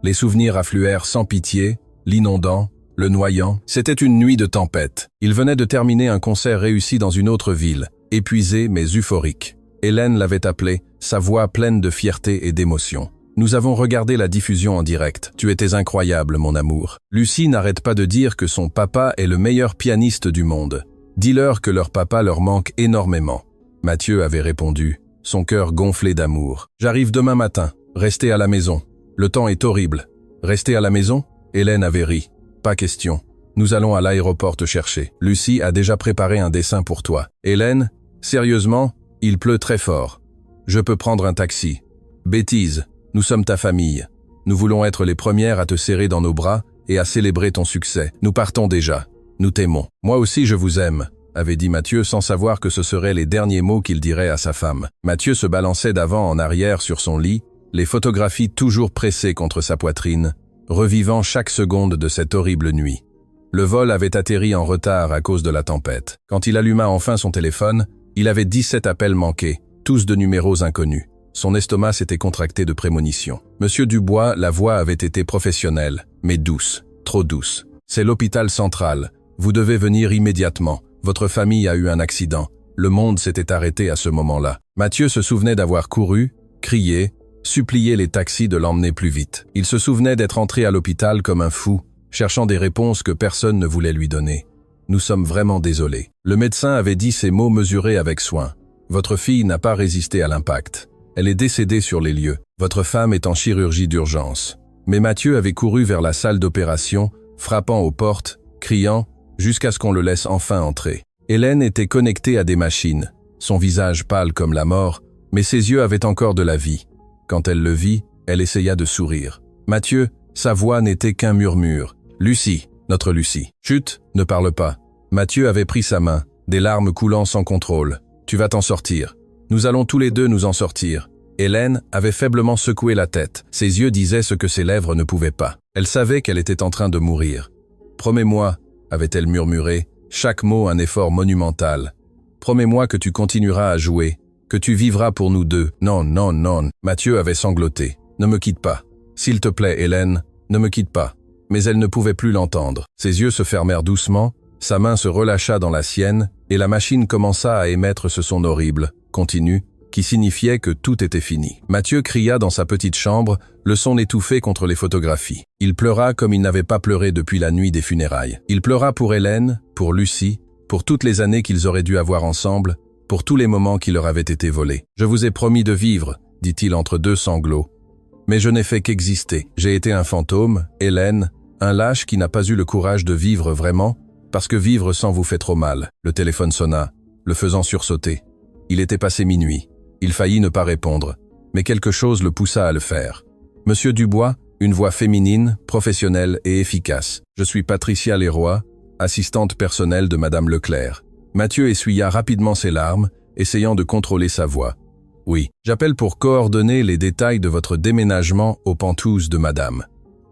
Les souvenirs affluèrent sans pitié, l'inondant, le noyant. C'était une nuit de tempête. Il venait de terminer un concert réussi dans une autre ville, épuisé mais euphorique. Hélène l'avait appelé, sa voix pleine de fierté et d'émotion. « Nous avons regardé la diffusion en direct. Tu étais incroyable, mon amour. Lucie n'arrête pas de dire que son papa est le meilleur pianiste du monde. Dis-leur que leur papa leur manque énormément. » Mathieu avait répondu, son cœur gonflé d'amour. « J'arrive demain matin. Restez à la maison. Le temps est horrible. » « Rester à la maison ?» Hélène avait ri. « Pas question. Nous allons à l'aéroport te chercher. Lucie a déjà préparé un dessin pour toi. » « Hélène, sérieusement ? Il pleut très fort. Je peux prendre un taxi. Bêtise, nous sommes ta famille. Nous voulons être les premières à te serrer dans nos bras et à célébrer ton succès. Nous partons déjà. Nous t'aimons. Moi aussi je vous aime, avait dit Mathieu sans savoir que ce seraient les derniers mots qu'il dirait à sa femme. Mathieu se balançait d'avant en arrière sur son lit, les photographies toujours pressées contre sa poitrine, revivant chaque seconde de cette horrible nuit. Le vol avait atterri en retard à cause de la tempête. Quand il alluma enfin son téléphone, il avait 17 appels manqués, tous de numéros inconnus. Son estomac s'était contracté de prémonition. Monsieur Dubois, la voix avait été professionnelle, mais douce, trop douce. C'est l'hôpital central. Vous devez venir immédiatement. Votre famille a eu un accident. Le monde s'était arrêté à ce moment-là. Mathieu se souvenait d'avoir couru, crié, supplié les taxis de l'emmener plus vite. Il se souvenait d'être entré à l'hôpital comme un fou, cherchant des réponses que personne ne voulait lui donner. Nous sommes vraiment désolés. Le médecin avait dit ces mots mesurés avec soin. Votre fille n'a pas résisté à l'impact. Elle est décédée sur les lieux. Votre femme est en chirurgie d'urgence. Mais Mathieu avait couru vers la salle d'opération, frappant aux portes, criant, jusqu'à ce qu'on le laisse enfin entrer. Hélène était connectée à des machines, son visage pâle comme la mort, mais ses yeux avaient encore de la vie. Quand elle le vit, elle essaya de sourire. Mathieu, sa voix n'était qu'un murmure. « Lucie, notre Lucie. Chut, ne parle pas. » Mathieu avait pris sa main, des larmes coulant sans contrôle. « Tu vas t'en sortir. Nous allons tous les deux nous en sortir. » Hélène avait faiblement secoué la tête. Ses yeux disaient ce que ses lèvres ne pouvaient pas. Elle savait qu'elle était en train de mourir. « Promets-moi, » avait-elle murmuré, chaque mot un effort monumental. « Promets-moi que tu continueras à jouer, que tu vivras pour nous deux. » « Non, non, non. » Mathieu avait sangloté. « Ne me quitte pas. S'il te plaît, Hélène, ne me quitte pas. » Mais elle ne pouvait plus l'entendre. Ses yeux se fermèrent doucement, sa main se relâcha dans la sienne, et la machine commença à émettre ce son horrible, continu, qui signifiait que tout était fini. Mathieu cria dans sa petite chambre, le son étouffé contre les photographies. Il pleura comme il n'avait pas pleuré depuis la nuit des funérailles. Il pleura pour Hélène, pour Lucie, pour toutes les années qu'ils auraient dû avoir ensemble, pour tous les moments qui leur avaient été volés. « Je vous ai promis de vivre », dit-il entre deux sanglots. « Mais je n'ai fait qu'exister. J'ai été un fantôme, Hélène, un lâche qui n'a pas eu le courage de vivre vraiment, parce que vivre sans vous fait trop mal. » Le téléphone sonna, le faisant sursauter. Il était passé minuit. Il faillit ne pas répondre, mais quelque chose le poussa à le faire. « Monsieur Dubois, une voix féminine, professionnelle et efficace. Je suis Patricia Leroy, assistante personnelle de Madame Leclerc. » Mathieu essuya rapidement ses larmes, essayant de contrôler sa voix. « Oui, j'appelle pour coordonner les détails de votre déménagement aux Pentouzes de Madame.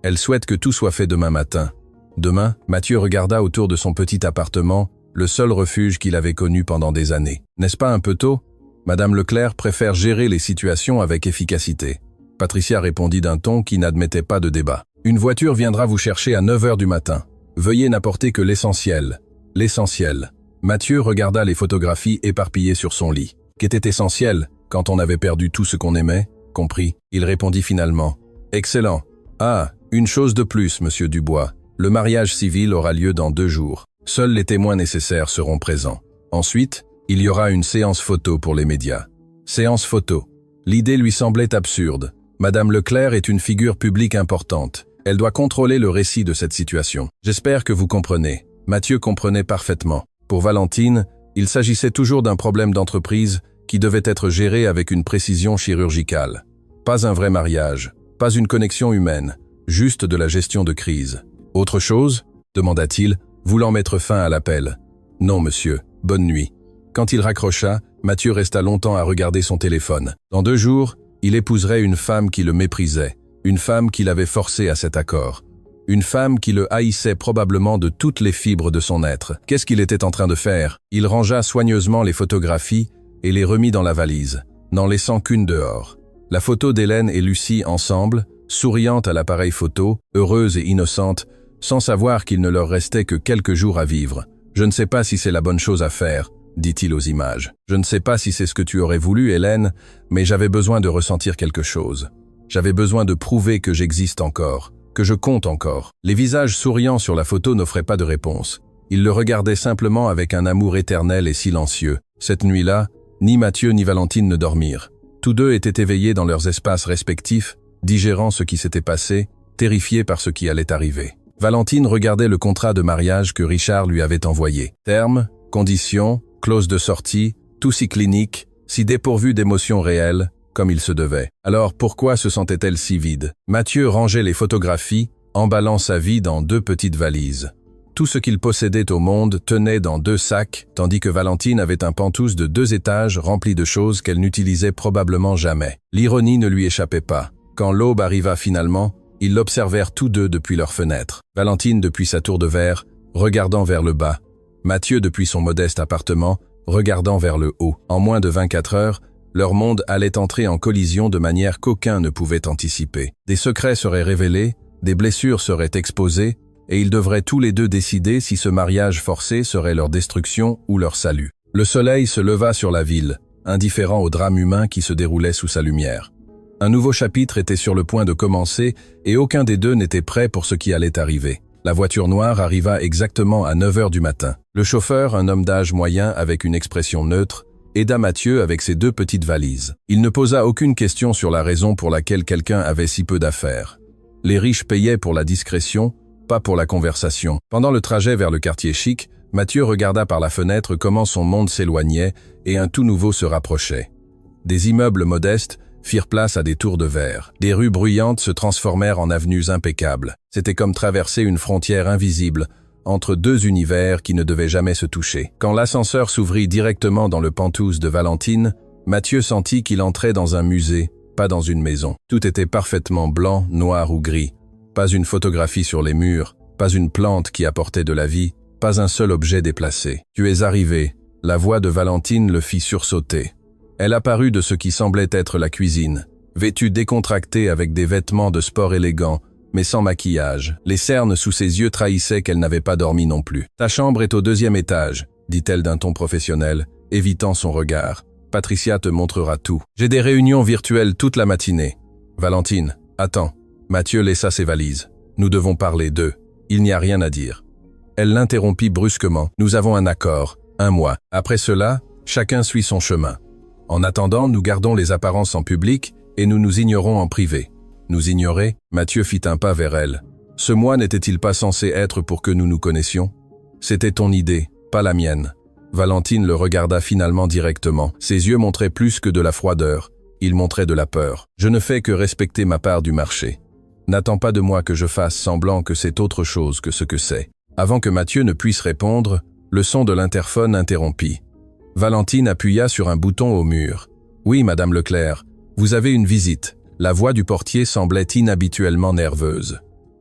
Elle souhaite que tout soit fait demain matin. » Demain, Mathieu regarda autour de son petit appartement, le seul refuge qu'il avait connu pendant des années. « N'est-ce pas un peu tôt ? Madame Leclerc préfère gérer les situations avec efficacité. » Patricia répondit d'un ton qui n'admettait pas de débat. « Une voiture viendra vous chercher à 9 h du matin. Veuillez n'apporter que l'essentiel. L'essentiel. » Mathieu regarda les photographies éparpillées sur son lit. Qu'était essentiel quand on avait perdu tout ce qu'on aimait, compris. Il répondit finalement. « Excellent. Ah, une chose de plus, monsieur Dubois. Le mariage civil aura lieu dans 2 jours. Seuls les témoins nécessaires seront présents. Ensuite, il y aura une séance photo pour les médias. » Séance photo. L'idée lui semblait absurde. Madame Leclerc est une figure publique importante. Elle doit contrôler le récit de cette situation. J'espère que vous comprenez. Mathieu comprenait parfaitement. Pour Valentine, il s'agissait toujours d'un problème d'entreprise qui devait être géré avec une précision chirurgicale. Pas un vrai mariage, pas une connexion humaine, juste de la gestion de crise. « Autre chose ?» demanda-t-il, voulant mettre fin à l'appel. « Non, monsieur. Bonne nuit. » Quand il raccrocha, Mathieu resta longtemps à regarder son téléphone. Dans 2 jours, il épouserait une femme qui le méprisait, une femme qui l'avait forcé à cet accord, une femme qui le haïssait probablement de toutes les fibres de son être. Qu'est-ce qu'il était en train de faire? Il rangea soigneusement les photographies et les remit dans la valise, n'en laissant qu'une dehors. La photo d'Hélène et Lucie ensemble, souriante à l'appareil photo, heureuse et innocente, sans savoir qu'il ne leur restait que quelques jours à vivre. « Je ne sais pas si c'est la bonne chose à faire », dit-il aux images. « Je ne sais pas si c'est ce que tu aurais voulu, Hélène, mais j'avais besoin de ressentir quelque chose. J'avais besoin de prouver que j'existe encore, que je compte encore. » Les visages souriants sur la photo n'offraient pas de réponse. Ils le regardaient simplement avec un amour éternel et silencieux. Cette nuit-là, ni Mathieu ni Valentine ne dormirent. Tous deux étaient éveillés dans leurs espaces respectifs, digérant ce qui s'était passé, terrifiés par ce qui allait arriver. Valentine regardait le contrat de mariage que Richard lui avait envoyé. Termes, conditions, clause de sortie, tout si clinique, si dépourvue d'émotions réelles, comme il se devait. Alors pourquoi se sentait-elle si vide? Mathieu rangeait les photographies, emballant sa vie dans 2 petites valises. Tout ce qu'il possédait au monde tenait dans 2 sacs, tandis que Valentine avait un pantouse de 2 étages rempli de choses qu'elle n'utilisait probablement jamais. L'ironie ne lui échappait pas. Quand l'aube arriva finalement, ils l'observèrent tous deux depuis leur fenêtre. Valentine depuis sa tour de verre, regardant vers le bas. Mathieu depuis son modeste appartement, regardant vers le haut. En moins de 24 heures, leur monde allait entrer en collision de manière qu'aucun ne pouvait anticiper. Des secrets seraient révélés, des blessures seraient exposées, et ils devraient tous les deux décider si ce mariage forcé serait leur destruction ou leur salut. Le soleil se leva sur la ville, indifférent au drame humain qui se déroulait sous sa lumière. Un nouveau chapitre était sur le point de commencer et aucun des deux n'était prêt pour ce qui allait arriver. La voiture noire arriva exactement à 9 heures du matin. Le chauffeur, un homme d'âge moyen avec une expression neutre, aida Mathieu avec ses 2 petites valises. Il ne posa aucune question sur la raison pour laquelle quelqu'un avait si peu d'affaires. Les riches payaient pour la discrétion, pas pour la conversation. Pendant le trajet vers le quartier chic, Mathieu regarda par la fenêtre comment son monde s'éloignait et un tout nouveau se rapprochait. Des immeubles modestes firent place à des tours de verre. Des rues bruyantes se transformèrent en avenues impeccables. C'était comme traverser une frontière invisible entre 2 univers qui ne devaient jamais se toucher. Quand l'ascenseur s'ouvrit directement dans le pantouse de Valentine, Mathieu sentit qu'il entrait dans un musée, pas dans une maison. Tout était parfaitement blanc, noir ou gris. Pas une photographie sur les murs, pas une plante qui apportait de la vie, pas un seul objet déplacé. « Tu es arrivé », la voix de Valentine le fit sursauter. Elle apparut de ce qui semblait être la cuisine, vêtue décontractée avec des vêtements de sport élégants, mais sans maquillage. Les cernes sous ses yeux trahissaient qu'elle n'avait pas dormi non plus. « Ta chambre est au 2e étage », dit-elle d'un ton professionnel, évitant son regard. « Patricia te montrera tout. J'ai des réunions virtuelles toute la matinée. »« Valentine, attends. » Mathieu laissa ses valises. « Nous devons parler d'eux. Il n'y a rien à dire. » Elle l'interrompit brusquement. « Nous avons un accord. 1 mois. Après cela, chacun suit son chemin. En attendant, nous gardons les apparences en public et nous nous ignorons en privé. » Nous ignorer? Mathieu fit un pas vers elle. « Ce mois n'était-il pas censé être pour que nous nous connaissions? C'était ton idée, pas la mienne. » Valentine le regarda finalement directement. Ses yeux montraient plus que de la froideur. Ils montraient de la peur. « Je ne fais que respecter ma part du marché. N'attends pas de moi que je fasse semblant que c'est autre chose que ce que c'est. » Avant que Mathieu ne puisse répondre, le son de l'interphone interrompit. Valentine appuya sur un bouton au mur. « Oui, Madame Leclerc, vous avez une visite. » La voix du portier semblait inhabituellement nerveuse.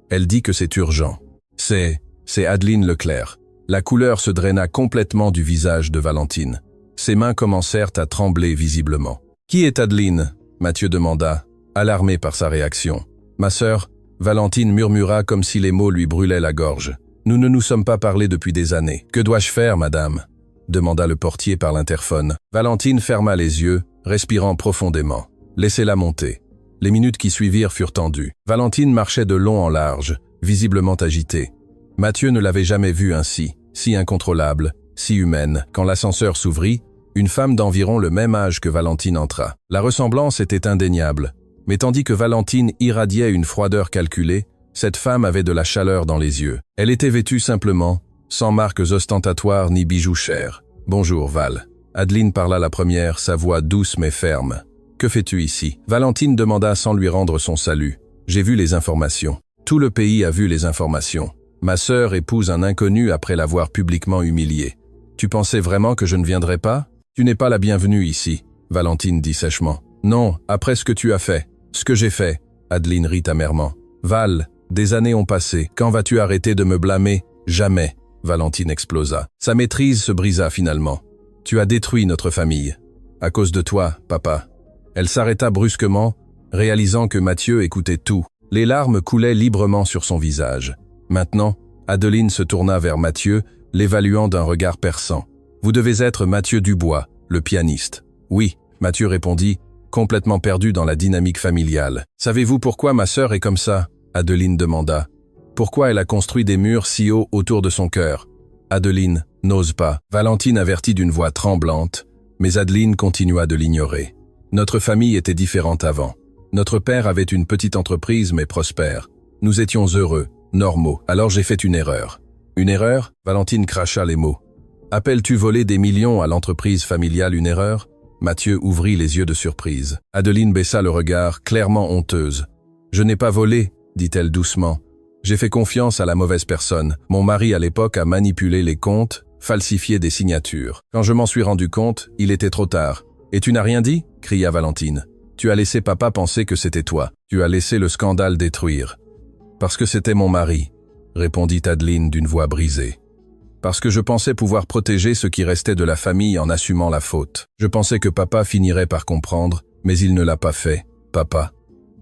Elle dit que c'est urgent. « C'est Adeline Leclerc. » La couleur se draina complètement du visage de Valentine. Ses mains commencèrent à trembler visiblement. « Qui est Adeline ?» Mathieu demanda, alarmé par sa réaction. « Ma sœur ?» Valentine murmura comme si les mots lui brûlaient la gorge. « Nous ne nous sommes pas parlé depuis des années. Que dois-je faire, madame ?» demanda le portier par l'interphone. Valentine ferma les yeux, respirant profondément. « Laissez-la monter. » Les minutes qui suivirent furent tendues. Valentine marchait de long en large, visiblement agitée. Mathieu ne l'avait jamais vue ainsi, si incontrôlable, si humaine. Quand l'ascenseur s'ouvrit, une femme d'environ le même âge que Valentine entra. La ressemblance était indéniable, mais tandis que Valentine irradiait une froideur calculée, cette femme avait de la chaleur dans les yeux. Elle était vêtue simplement, sans marques ostentatoires ni bijoux chers. « Bonjour, Val. » Adeline parla la première, sa voix douce mais ferme. « Que fais-tu ici ?» Valentine demanda sans lui rendre son salut. « J'ai vu les informations. Tout le pays a vu les informations. Ma sœur épouse un inconnu après l'avoir publiquement humilié. Tu pensais vraiment que je ne viendrais pas ? Tu n'es pas la bienvenue ici. » Valentine dit sèchement. « Non, après ce que tu as fait. Ce que j'ai fait. » Adeline rit amèrement. « Val, des années ont passé. Quand vas-tu arrêter de me blâmer ? Jamais. » Valentine explosa. Sa maîtrise se brisa finalement. « Tu as détruit notre famille. À cause de toi, papa. » Elle s'arrêta brusquement, réalisant que Mathieu écoutait tout. Les larmes coulaient librement sur son visage. Maintenant, Adeline se tourna vers Mathieu, l'évaluant d'un regard perçant. « Vous devez être Mathieu Dubois, le pianiste. »« Oui, » Mathieu répondit, complètement perdu dans la dynamique familiale. « Savez-vous pourquoi ma sœur est comme ça ?» Adeline demanda. « Pourquoi elle a construit des murs si hauts autour de son cœur ?» Adeline n'ose pas. Valentine avertit d'une voix tremblante, mais Adeline continua de l'ignorer. « Notre famille était différente avant. Notre père avait une petite entreprise mais prospère. Nous étions heureux, normaux. Alors j'ai fait une erreur. » « Une erreur ?» Valentine cracha les mots. « Appelles-tu voler des millions à l'entreprise familiale une erreur ?» Mathieu ouvrit les yeux de surprise. Adeline baissa le regard, clairement honteuse. « Je n'ai pas volé, dit-elle doucement. J'ai fait confiance à la mauvaise personne. Mon mari à l'époque a manipulé les comptes, falsifié des signatures. Quand je m'en suis rendu compte, il était trop tard. Et tu n'as rien dit ?» cria Valentine. « Tu as laissé papa penser que c'était toi. Tu as laissé le scandale détruire. »« Parce que c'était mon mari, » répondit Adeline d'une voix brisée. « Parce que je pensais pouvoir protéger ce qui restait de la famille en assumant la faute. Je pensais que papa finirait par comprendre, mais il ne l'a pas fait, papa. »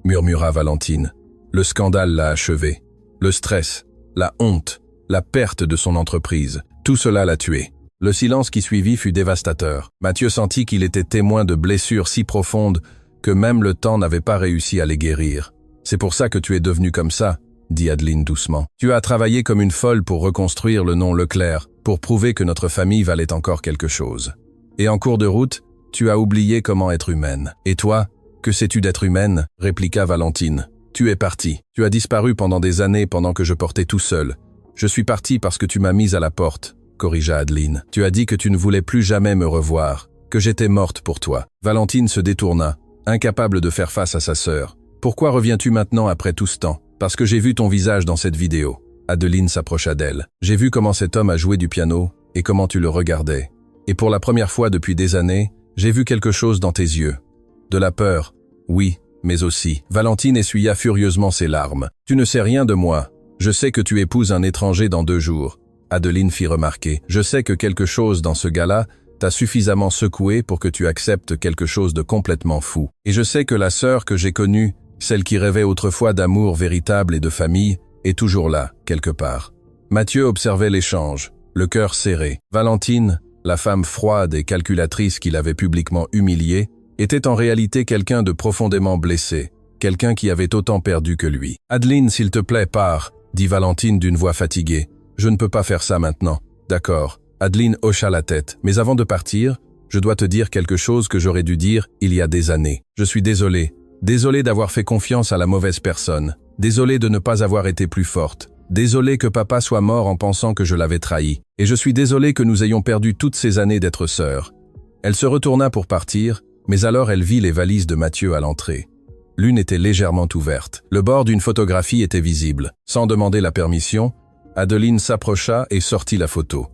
murmura Valentine. Le scandale l'a achevé. Le stress, la honte, la perte de son entreprise, tout cela l'a tué. Le silence qui suivit fut dévastateur. Mathieu sentit qu'il était témoin de blessures si profondes que même le temps n'avait pas réussi à les guérir. « C'est pour ça que tu es devenue comme ça », dit Adeline doucement. « Tu as travaillé comme une folle pour reconstruire le nom Leclerc, pour prouver que notre famille valait encore quelque chose. Et en cours de route, tu as oublié comment être humaine. Et toi, que sais-tu d'être humaine ?» répliqua Valentine. « Tu es partie. Tu as disparu pendant des années pendant que je portais tout seul. Je suis partie parce que tu m'as mise à la porte, » corrigea Adeline. « Tu as dit que tu ne voulais plus jamais me revoir, que j'étais morte pour toi. » Valentine se détourna, incapable de faire face à sa sœur. « Pourquoi reviens-tu maintenant après tout ce temps ?»« Parce que j'ai vu ton visage dans cette vidéo. » Adeline s'approcha d'elle. « J'ai vu comment cet homme a joué du piano et comment tu le regardais. Et pour la première fois depuis des années, j'ai vu quelque chose dans tes yeux. De la peur, oui, mais aussi. » Valentine essuya furieusement ses larmes. « Tu ne sais rien de moi. Je sais que tu épouses un étranger dans 2 jours. » Adeline fit remarquer. « Je sais que quelque chose dans ce gars-là t'a suffisamment secoué pour que tu acceptes quelque chose de complètement fou. Et je sais que la sœur que j'ai connue, celle qui rêvait autrefois d'amour véritable et de famille, est toujours là, quelque part. » Mathieu observait l'échange, le cœur serré. Valentine, la femme froide et calculatrice qu'il avait publiquement humiliée, était en réalité quelqu'un de profondément blessé, quelqu'un qui avait autant perdu que lui. « Adeline, s'il te plaît, pars, » dit Valentine d'une voix fatiguée. « Je ne peux pas faire ça maintenant. » « D'accord. » Adeline hocha la tête. « Mais avant de partir, je dois te dire quelque chose que j'aurais dû dire il y a des années. Je suis désolé. Désolé d'avoir fait confiance à la mauvaise personne. Désolé de ne pas avoir été plus forte. Désolé que papa soit mort en pensant que je l'avais trahi. Et je suis désolé que nous ayons perdu toutes ces années d'être sœurs. » Elle se retourna pour partir, mais alors elle vit les valises de Mathieu à l'entrée. L'une était légèrement ouverte. Le bord d'une photographie était visible. Sans demander la permission, Adeline s'approcha et sortit la photo.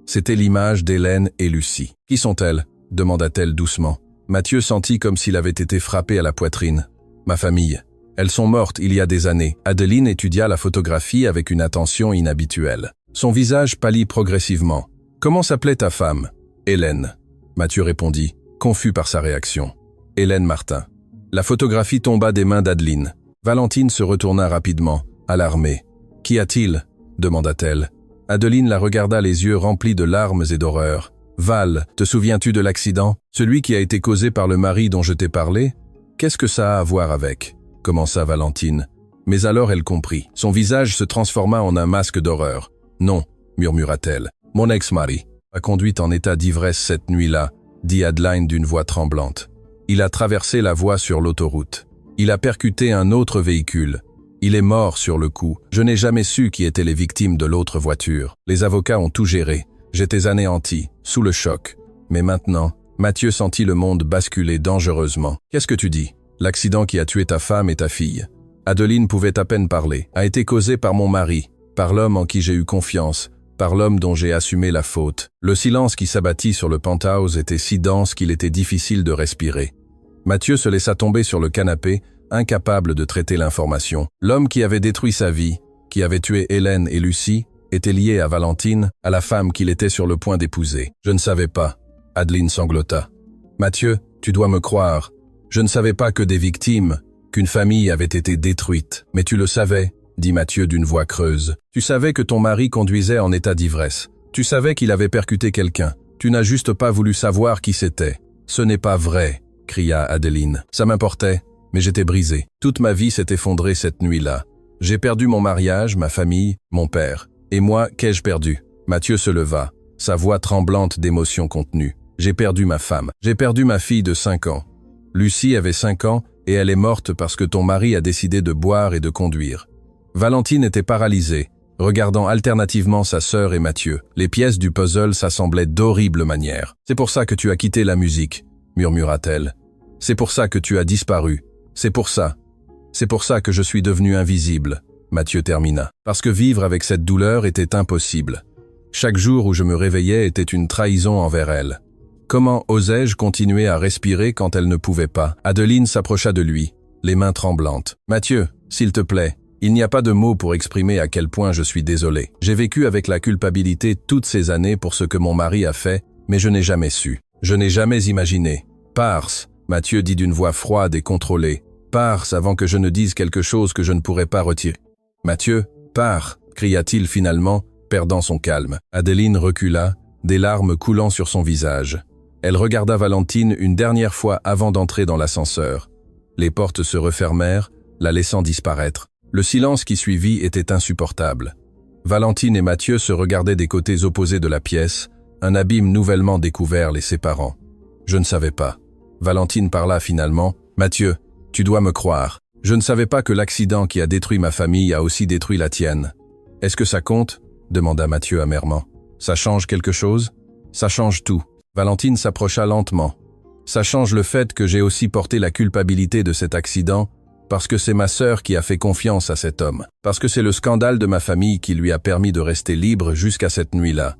C'était l'image d'Hélène et Lucie. « Qui sont-elles » demanda-t-elle doucement. Mathieu sentit comme s'il avait été frappé à la poitrine. « Ma famille. Elles sont mortes il y a des années. » Adeline étudia la photographie avec une attention inhabituelle. Son visage pâlit progressivement. « Comment s'appelait ta femme ?»« Hélène. » Mathieu répondit, confus par sa réaction. « Hélène Martin. » La photographie tomba des mains d'Adeline. Valentine se retourna rapidement, alarmée. « Qu'y a-t-il » demanda-t-elle. Adeline la regarda les yeux remplis de larmes et d'horreur. « Val, te souviens-tu de l'accident? Celui qui a été causé par le mari dont je t'ai parlé? Qu'est-ce que ça a à voir avec ?» commença Valentine. Mais alors elle comprit. Son visage se transforma en un masque d'horreur. « Non, » murmura-t-elle. « Mon ex-mari a conduit en état d'ivresse cette nuit-là, » dit Adeline d'une voix tremblante. « Il a traversé la voie sur l'autoroute. Il a percuté un autre véhicule. Il est mort sur le coup. Je n'ai jamais su qui étaient les victimes de l'autre voiture. Les avocats ont tout géré. J'étais anéanti, sous le choc. Mais maintenant, Mathieu sentit le monde basculer dangereusement. « Qu'est-ce que tu dis ? L'accident qui a tué ta femme et ta fille. » Adeline pouvait à peine parler. « A été causé par mon mari, par l'homme en qui j'ai eu confiance, par l'homme dont j'ai assumé la faute. » Le silence qui s'abattit sur le penthouse était si dense qu'il était difficile de respirer. Mathieu se laissa tomber sur le canapé, incapable de traiter l'information. L'homme qui avait détruit sa vie, qui avait tué Hélène et Lucie, était lié à Valentine, à la femme qu'il était sur le point d'épouser. « Je ne savais pas. » Adeline sanglota. « Mathieu, tu dois me croire. Je ne savais pas que des victimes, qu'une famille avait été détruite. Mais tu le savais, » dit Mathieu d'une voix creuse. « Tu savais que ton mari conduisait en état d'ivresse. Tu savais qu'il avait percuté quelqu'un. Tu n'as juste pas voulu savoir qui c'était. »« Ce n'est pas vrai, » cria Adeline. « Ça m'importait. Mais j'étais brisé. Toute ma vie s'est effondrée cette nuit-là. J'ai perdu mon mariage, ma famille, mon père. Et moi, qu'ai-je perdu ?» Mathieu se leva, sa voix tremblante d'émotion contenue. « J'ai perdu ma femme. J'ai perdu ma fille de 5 ans. Lucie avait 5 ans et elle est morte parce que ton mari a décidé de boire et de conduire. » Valentine était paralysée, regardant alternativement sa sœur et Mathieu. Les pièces du puzzle s'assemblaient d'horribles manières. « C'est pour ça que tu as quitté la musique. murmura-t-elle. C'est pour ça que tu as disparu. C'est pour ça. C'est pour ça que je suis devenu invisible, Mathieu termina. Parce que vivre avec cette douleur était impossible. Chaque jour où je me réveillais était une trahison envers elle. Comment osais-je continuer à respirer quand elle ne pouvait pas? Adeline s'approcha de lui, les mains tremblantes. Mathieu, s'il te plaît, il n'y a pas de mots pour exprimer à quel point je suis désolé. J'ai vécu avec la culpabilité toutes ces années pour ce que mon mari a fait, mais je n'ai jamais su. Je n'ai jamais imaginé. Pars, Mathieu dit d'une voix froide et contrôlée. Pars avant que je ne dise quelque chose que je ne pourrais pas retirer. Mathieu, pars, cria-t-il finalement, perdant son calme. Adeline recula, des larmes coulant sur son visage. Elle regarda Valentine une dernière fois avant d'entrer dans l'ascenseur. Les portes se refermèrent, la laissant disparaître. Le silence qui suivit était insupportable. Valentine et Mathieu se regardaient des côtés opposés de la pièce, un abîme nouvellement découvert les séparant. Je ne savais pas. Valentine parla finalement. Mathieu, tu dois me croire. Je ne savais pas que l'accident qui a détruit ma famille a aussi détruit la tienne. Est-ce que ça compte? Demanda Mathieu amèrement. Ça change quelque chose? Ça change tout. Valentine s'approcha lentement. Ça change le fait que j'ai aussi porté la culpabilité de cet accident, parce que c'est ma sœur qui a fait confiance à cet homme. Parce que c'est le scandale de ma famille qui lui a permis de rester libre jusqu'à cette nuit-là.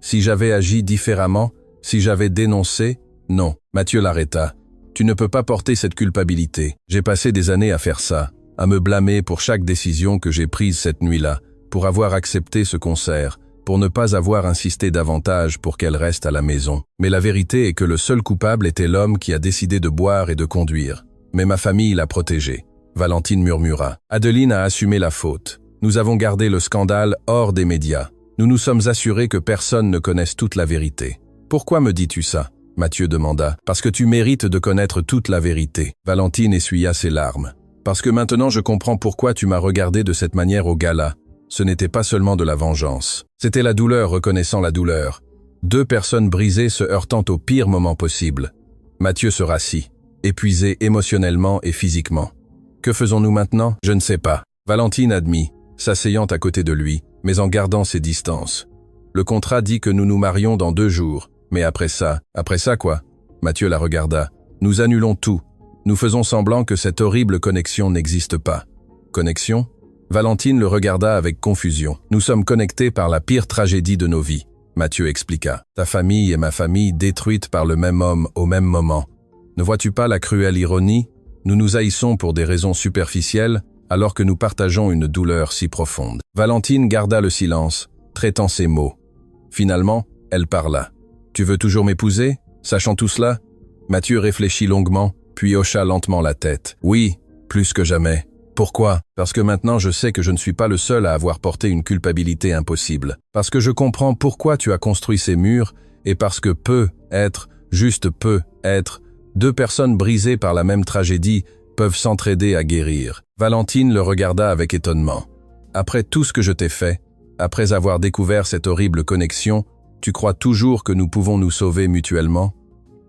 Si j'avais agi différemment, si j'avais dénoncé, non. Mathieu l'arrêta. Tu ne peux pas porter cette culpabilité. J'ai passé des années à faire ça, à me blâmer pour chaque décision que j'ai prise cette nuit-là, pour avoir accepté ce concert, pour ne pas avoir insisté davantage pour qu'elle reste à la maison. Mais la vérité est que le seul coupable était l'homme qui a décidé de boire et de conduire. Mais ma famille l'a protégé. Valentine murmura. Adeline a assumé la faute. Nous avons gardé le scandale hors des médias. Nous nous sommes assurés que personne ne connaisse toute la vérité. Pourquoi me dis-tu ça? Mathieu demanda. Parce que tu mérites de connaître toute la vérité. Valentine essuya ses larmes. Parce que maintenant je comprends pourquoi tu m'as regardé de cette manière au gala. Ce n'était pas seulement de la vengeance. C'était la douleur reconnaissant la douleur. Deux personnes brisées se heurtant au pire moment possible. Mathieu se rassit, épuisé émotionnellement et physiquement. Que faisons-nous maintenant? Je ne sais pas. Valentine admit, s'asseyant à côté de lui, mais en gardant ses distances. Le contrat dit que nous nous marions dans 2 jours. Mais après ça quoi? Mathieu la regarda. Nous annulons tout. Nous faisons semblant que cette horrible connexion n'existe pas. Connexion? Valentine le regarda avec confusion. Nous sommes connectés par la pire tragédie de nos vies, Mathieu expliqua. Ta famille et ma famille détruites par le même homme au même moment. Ne vois-tu pas la cruelle ironie? Nous nous haïssons pour des raisons superficielles, alors que nous partageons une douleur si profonde. Valentine garda le silence, traitant ses mots. Finalement, elle parla. Tu veux toujours m'épouser, sachant tout cela? Mathieu réfléchit longuement, puis hocha lentement la tête. Oui, plus que jamais. Pourquoi? Parce que maintenant je sais que je ne suis pas le seul à avoir porté une culpabilité impossible. Parce que je comprends pourquoi tu as construit ces murs, et parce que juste peut être, 2 personnes brisées par la même tragédie peuvent s'entraider à guérir. Valentine le regarda avec étonnement. Après tout ce que je t'ai fait, après avoir découvert cette horrible connexion, tu crois toujours que nous pouvons nous sauver mutuellement?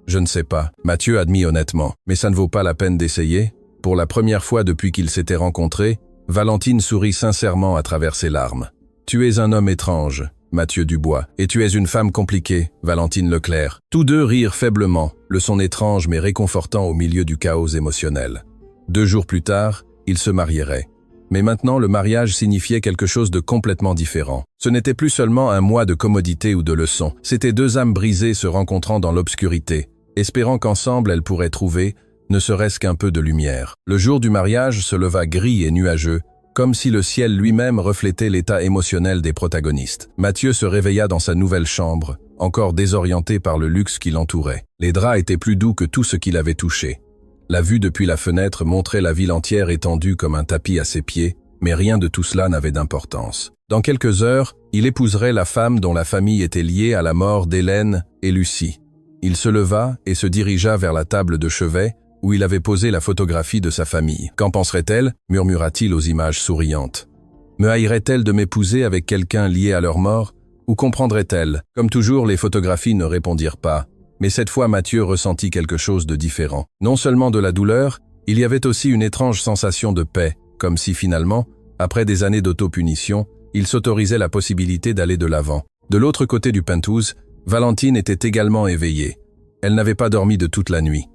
Je ne sais pas, Mathieu admit honnêtement. Mais ça ne vaut pas la peine d'essayer? Pour la première fois depuis qu'ils s'étaient rencontrés, Valentine sourit sincèrement à travers ses larmes. Tu es un homme étrange, Mathieu Dubois, et tu es une femme compliquée, Valentine Leclerc. Tous deux rirent faiblement, le son étrange mais réconfortant au milieu du chaos émotionnel. 2 jours plus tard, ils se marieraient. Mais maintenant, le mariage signifiait quelque chose de complètement différent. Ce n'était plus seulement un mois de commodité ou de leçons, c'était 2 âmes brisées se rencontrant dans l'obscurité, espérant qu'ensemble elles pourraient trouver, ne serait-ce qu'un peu de lumière. Le jour du mariage se leva gris et nuageux, comme si le ciel lui-même reflétait l'état émotionnel des protagonistes. Mathieu se réveilla dans sa nouvelle chambre, encore désorienté par le luxe qui l'entourait. Les draps étaient plus doux que tout ce qu'il avait touché. La vue depuis la fenêtre montrait la ville entière étendue comme un tapis à ses pieds, mais rien de tout cela n'avait d'importance. Dans quelques heures, il épouserait la femme dont la famille était liée à la mort d'Hélène et Lucie. Il se leva et se dirigea vers la table de chevet, où il avait posé la photographie de sa famille. « Qu'en penserait-elle » murmura-t-il aux images souriantes. « Me haïrait-elle de m'épouser avec quelqu'un lié à leur mort? Ou comprendrait-elle » Comme toujours, les photographies ne répondirent pas. Mais cette fois, Mathieu ressentit quelque chose de différent. Non seulement de la douleur, il y avait aussi une étrange sensation de paix, comme si finalement, après des années d'autopunition, il s'autorisait la possibilité d'aller de l'avant. De l'autre côté du penthouse, Valentine était également éveillée. Elle n'avait pas dormi de toute la nuit.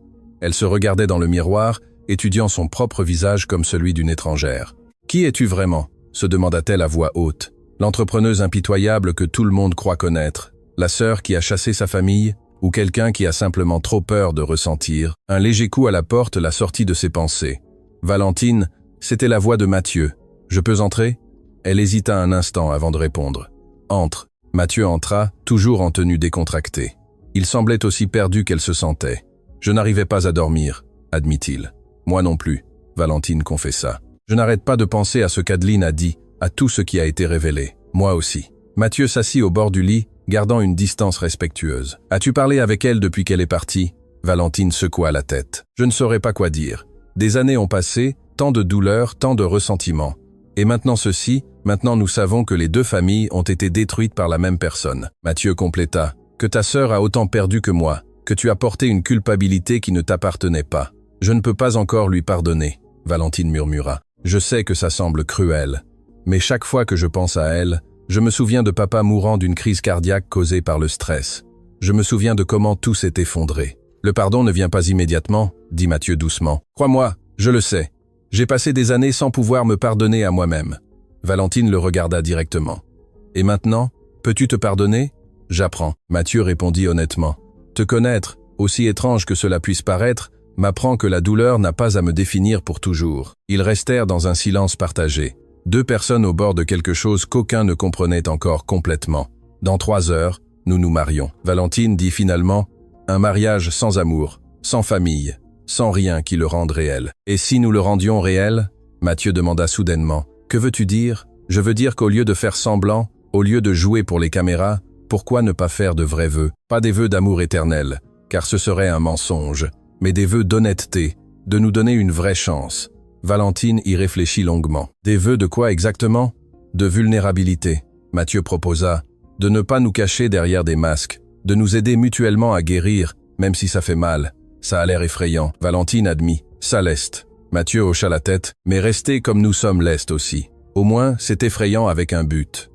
Elle se regardait dans le miroir, étudiant son propre visage comme celui d'une étrangère. « Qui es-tu vraiment ?» se demanda-t-elle à voix haute. L'entrepreneuse impitoyable que tout le monde croit connaître, la sœur qui a chassé sa famille, ou quelqu'un qui a simplement trop peur de ressentir. Un léger coup à la porte la sortit de ses pensées. Valentine, c'était la voix de Mathieu. « Je peux entrer ?» Elle hésita un instant avant de répondre. « Entre ». Mathieu entra, toujours en tenue décontractée. Il semblait aussi perdu qu'elle se sentait. « Je n'arrivais pas à dormir », admit-il. « Moi non plus », Valentine confessa. « Je n'arrête pas de penser à ce qu'Adeline a dit, à tout ce qui a été révélé. Moi aussi. » Mathieu s'assit au bord du lit, gardant une distance respectueuse. « As-tu parlé avec elle depuis qu'elle est partie ?» Valentine secoua la tête. « Je ne saurais pas quoi dire. Des années ont passé, tant de douleurs, tant de ressentiments. Et maintenant ceci, maintenant nous savons que les deux familles ont été détruites par la même personne. » Mathieu compléta. « Que ta sœur a autant perdu que moi, que tu as porté une culpabilité qui ne t'appartenait pas. Je ne peux pas encore lui pardonner. » Valentine murmura. « Je sais que ça semble cruel, mais chaque fois que je pense à elle, je me souviens de papa mourant d'une crise cardiaque causée par le stress. Je me souviens de comment tout s'est effondré. Le pardon ne vient pas immédiatement, dit Mathieu doucement. Crois-moi, je le sais. J'ai passé des années sans pouvoir me pardonner à moi-même. » Valentine le regarda directement. « Et maintenant, peux-tu te pardonner ?»« J'apprends. » Mathieu répondit honnêtement. « Te connaître, aussi étrange que cela puisse paraître, m'apprend que la douleur n'a pas à me définir pour toujours. » Ils restèrent dans un silence partagé. Deux personnes au bord de quelque chose qu'aucun ne comprenait encore complètement. « Dans 3 heures, nous nous marions. » Valentine dit finalement, « Un mariage sans amour, sans famille, sans rien qui le rende réel. » « Et si nous le rendions réel ?» Mathieu demanda soudainement. « Que veux-tu dire ?»« Je veux dire qu'au lieu de faire semblant, au lieu de jouer pour les caméras, pourquoi ne pas faire de vrais vœux? Pas des vœux d'amour éternel, car ce serait un mensonge, mais des vœux d'honnêteté, de nous donner une vraie chance. » Valentine y réfléchit longuement. « Des vœux de quoi exactement ? » « De vulnérabilité. » Mathieu proposa. « De ne pas nous cacher derrière des masques, de nous aider mutuellement à guérir, même si ça fait mal. Ça a l'air effrayant. » Valentine admit. « Ça l'est. » Mathieu hocha la tête. « Mais restez comme nous sommes lest aussi. Au moins, c'est effrayant avec un but. »